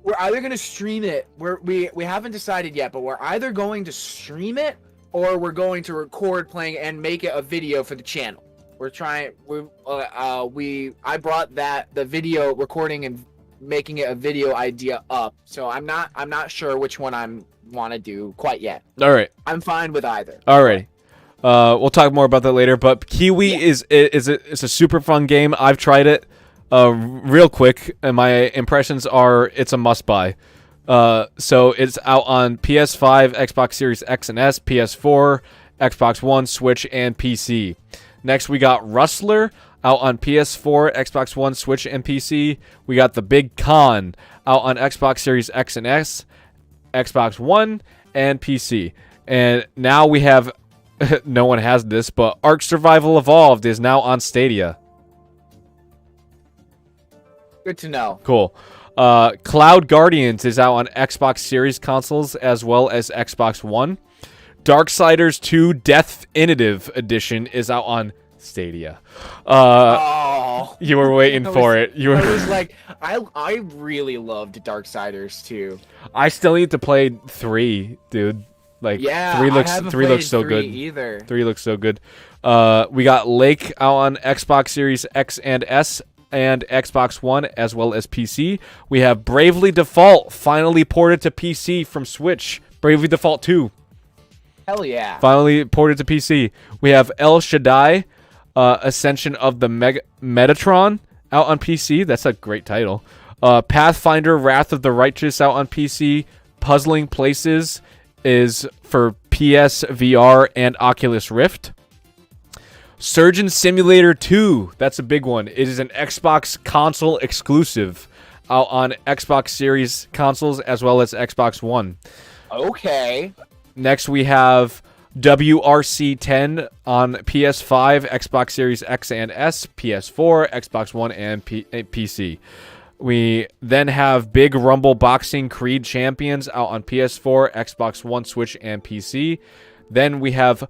We're either gonna stream it. We haven't decided yet, but we're either going to stream it or we're going to record playing and make it a video for the channel. We're trying. I brought the video recording and making it a video idea up, so I'm not sure which one I want to do quite yet. All right. I'm fine with either. All right. We'll talk more about that later. But Kiwi is a super fun game. I've tried it. Real quick, and my impressions are it's a must buy. So it's out on PS5, Xbox Series X and S, PS4, Xbox One, Switch, and PC. Next, we got Rustler out on PS4, Xbox One, Switch, and PC. We got The Big Con out on Xbox Series X and S, Xbox One, and PC. And now we have, no one has this, but Ark Survival Evolved is now on Stadia. Good to know. Cool. Cloud Guardians is out on Xbox Series consoles as well as Xbox One. Darksiders 2 Definitive Edition is out on Stadia. You were waiting for it. I was like, I really loved Darksiders 2. I still need to play 3, dude. Like, yeah, 3 looks so good. Either. 3 looks so good. We got Lake out on Xbox Series X and S and Xbox One as well as PC. We have Bravely Default finally ported to PC from Switch. Bravely Default 2. Hell yeah. Finally ported to PC. We have El Shaddai, Ascension of the Metatron out on PC. That's a great title. Pathfinder Wrath of the Righteous out on PC. Puzzling Places is for PS, VR, and Oculus Rift. Surgeon Simulator 2. That's a big one. It is an Xbox console exclusive out on Xbox Series consoles as well as Xbox One. Okay. Next, we have WRC 10 on PS5, Xbox Series X and S, PS4, Xbox One, and PC. We then have Big Rumble Boxing Creed Champions out on PS4, Xbox One, Switch, and PC. Then we have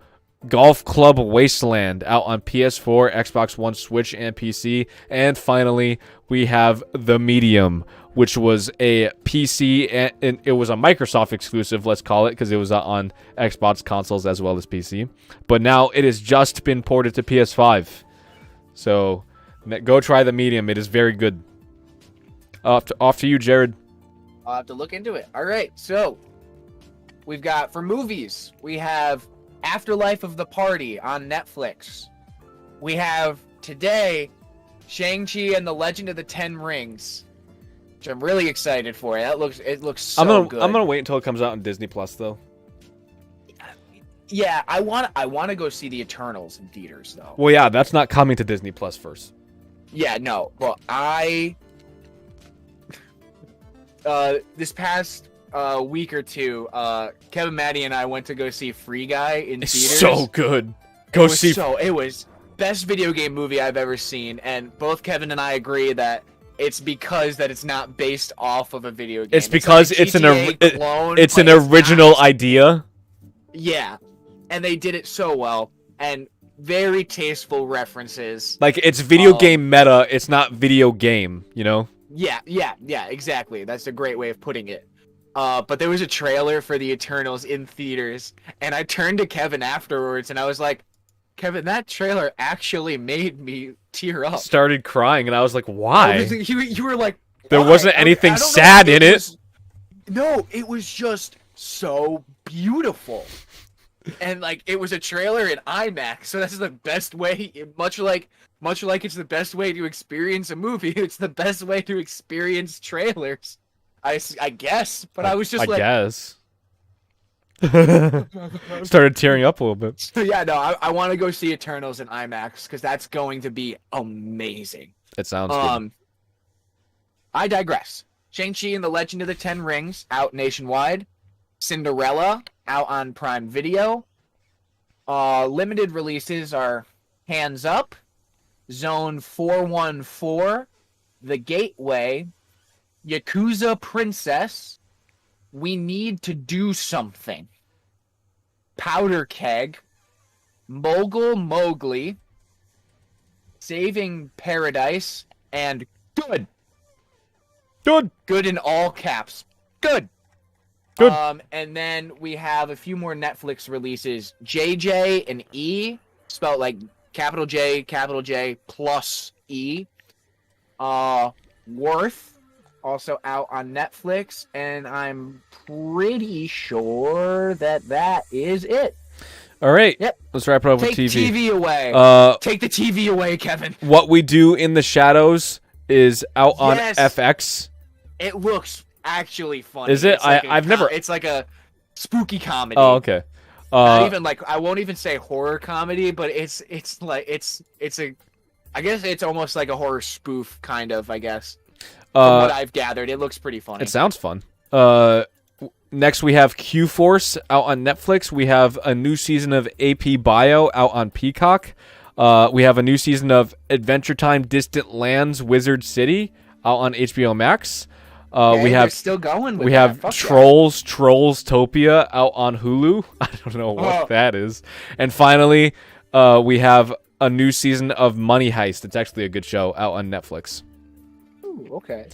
Golf Club Wasteland out on PS4, Xbox One, Switch, and PC. And finally, we have The Medium, which was a PC, and it was a Microsoft exclusive, let's call it, because it was on Xbox consoles as well as PC. But now it has just been ported to PS5. So go try The Medium. It is very good. Off to you, Jared. I'll have to look into it. All right, so we've got, for movies, we have Afterlife of the Party on Netflix. We have today Shang-Chi and the Legend of the Ten Rings, which I'm really excited for. It looks so good. I'm gonna wait until it comes out on Disney Plus though. Yeah, I want to go see the Eternals in theaters though. Well, yeah, that's not coming to Disney Plus first. Yeah, no. Well, this past week or two, Kevin, Maddie, and I went to go see Free Guy in theaters. So good. It was best video game movie I've ever seen, and both Kevin and I agree that it's because that it's not based off of a video game. It's because like it's an original idea. Yeah, and they did it so well, and very tasteful references. Like, it's video game meta. It's not video game, you know? Yeah, exactly. That's a great way of putting it. But there was a trailer for the Eternals in theaters, and I turned to Kevin afterwards, and I was like, Kevin, that trailer actually made me tear up. Started crying, and I was like, why? You were like, why? There wasn't anything sad in it. No, it was just so beautiful. And, like, it was a trailer in IMAX, so that's the best way, much like it's the best way to experience a movie, it's the best way to experience trailers. I guess, but I was just like... I guess. Started tearing up a little bit. So yeah, no, I want to go see Eternals in IMAX, because that's going to be amazing. It sounds good. I digress. Shang-Chi and the Legend of the Ten Rings, out nationwide. Cinderella, out on Prime Video. Limited releases are Hands Up, Zone 414, The Gateway, Yakuza Princess, We Need to Do Something, Powder Keg, Mogul Mowgli, Saving Paradise, and Good. Good in all caps. Good. And then we have a few more Netflix releases. JJ and E, spelled like capital J plus E. Worth, also out on Netflix, and I'm pretty sure that is it. All right. Yep. Let's wrap it up with TV. Take TV away. Take the TV away, Kevin. What We Do in the Shadows is out on FX. It looks actually funny. Is it? I've never. It's like a spooky comedy. Oh, okay. Not even like, I won't even say horror comedy, but it's a. I guess it's almost like a horror spoof, kind of. I guess. From what I've gathered, it looks pretty funny. It sounds fun. Next, we have Q-Force out on Netflix. We have a new season of AP Bio out on Peacock. We have a new season of Adventure Time Distant Lands Wizard City out on HBO Max. We have still going with we have Trollstopia out on Hulu. I don't know what that is. And finally, we have a new season of Money Heist. It's actually a good show out on Netflix. Ooh, okay.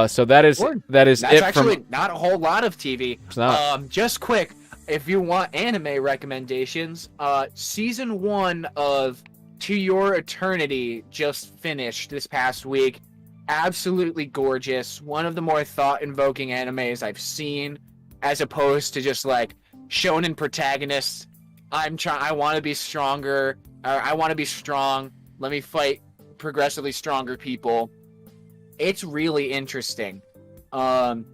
So that's That's it. Actually, not a whole lot of TV. It's not. Just quick, if you want anime recommendations, season 1 of To Your Eternity just finished this past week. Absolutely gorgeous. One of the more thought-invoking animes I've seen, as opposed to just like shonen protagonists. I want to be stronger. I want to be strong. Let me fight progressively stronger people. It's really interesting. Other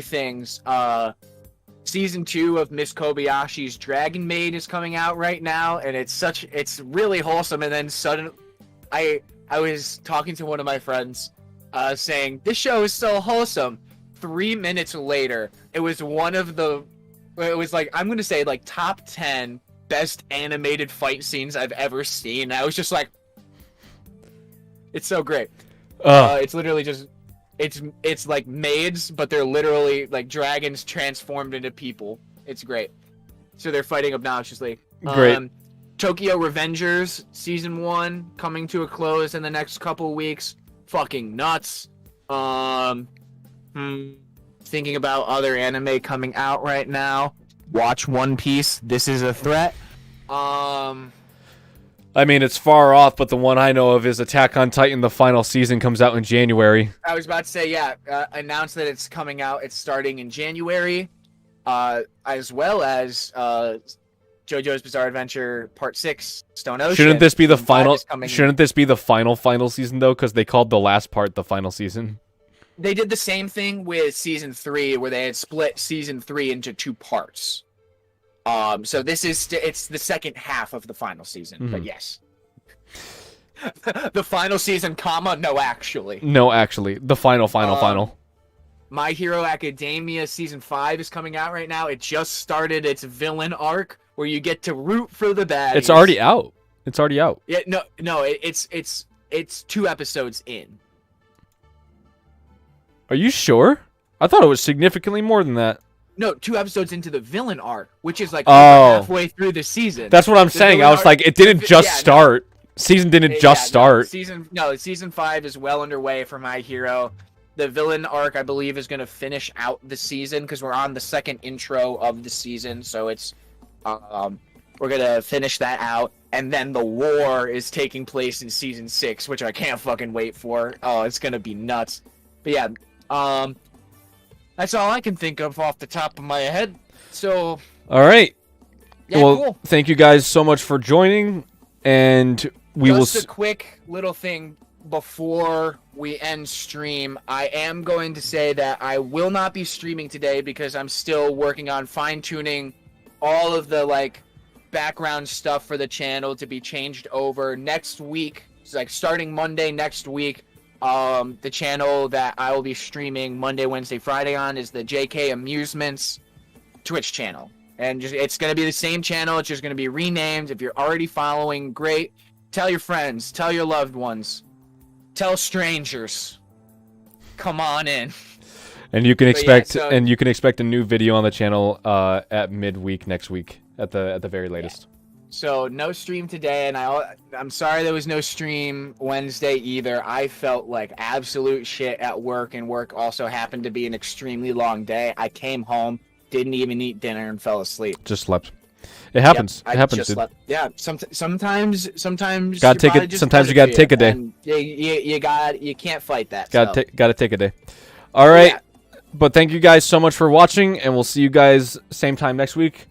things. Season 2 of Miss Kobayashi's Dragon Maid is coming out right now, and it's really wholesome. And then suddenly, I was talking to one of my friends, saying this show is so wholesome. 3 minutes later, it was like, I'm gonna say like top 10 best animated fight scenes I've ever seen. I was just like, it's so great. It's literally just, it's like maids, but they're literally like dragons transformed into people. It's great. So they're fighting obnoxiously. Great. Tokyo Revengers season 1 coming to a close in the next couple weeks. Fucking nuts. Thinking about other anime coming out right now. Watch One Piece. This is a threat. I mean, it's far off, but the one I know of is Attack on Titan. The final season comes out in January. I was about to say, yeah, announced that it's coming out. It's starting in January, as well as JoJo's Bizarre Adventure Part 6, Stone Ocean. Shouldn't this be the final? Shouldn't this be the final season though? Because they called the last part the final season. They did the same thing with season 3, where they had split season 3 into 2 parts. So this is it's the second half of the final season, but yes. The final season, no, actually. The final. My Hero Academia season 5 is coming out right now. It just started its villain arc, where you get to root for the baddies. It's already out. Yeah, no, it's 2 episodes in. Are you sure? I thought it was significantly more than that. No, 2 episodes into the villain arc, which is like halfway through the season. That's what I'm saying. I was like, it didn't just start. Season didn't just start. Season 5 is well underway for My Hero. The villain arc, I believe, is going to finish out the season, because we're on the second intro of the season. So it's we're going to finish that out. And then the war is taking place in season 6, which I can't fucking wait for. Oh, it's going to be nuts. But yeah, that's all I can think of off the top of my head. So, all right. Yeah, well, cool. Thank you guys so much for joining, and we will. Just a quick little thing before we end stream. I am going to say that I will not be streaming today, because I'm still working on fine-tuning all of the background stuff for the channel to be changed over next week. It's starting Monday next week. The channel that I will be streaming Monday, Wednesday, Friday on is the JK Amusements Twitch channel. And it's going to be the same channel. It's just going to be renamed. If you're already following, great. Tell your friends. Tell your loved ones. Tell strangers. come on in. And you can expect a new video on the channel at midweek next week at the very latest. Yeah. So no stream today, and I'm sorry there was no stream Wednesday either. I felt like absolute shit at work, and work also happened to be an extremely long day. I came home, didn't even eat dinner, and fell asleep. Just slept. It happens. Yep, it happens, dude. Slept. Yeah. Sometimes. Gotta take it. Sometimes you gotta take a day. You can't fight that. Gotta take a day. All right. Yeah. But thank you guys so much for watching, and we'll see you guys same time next week.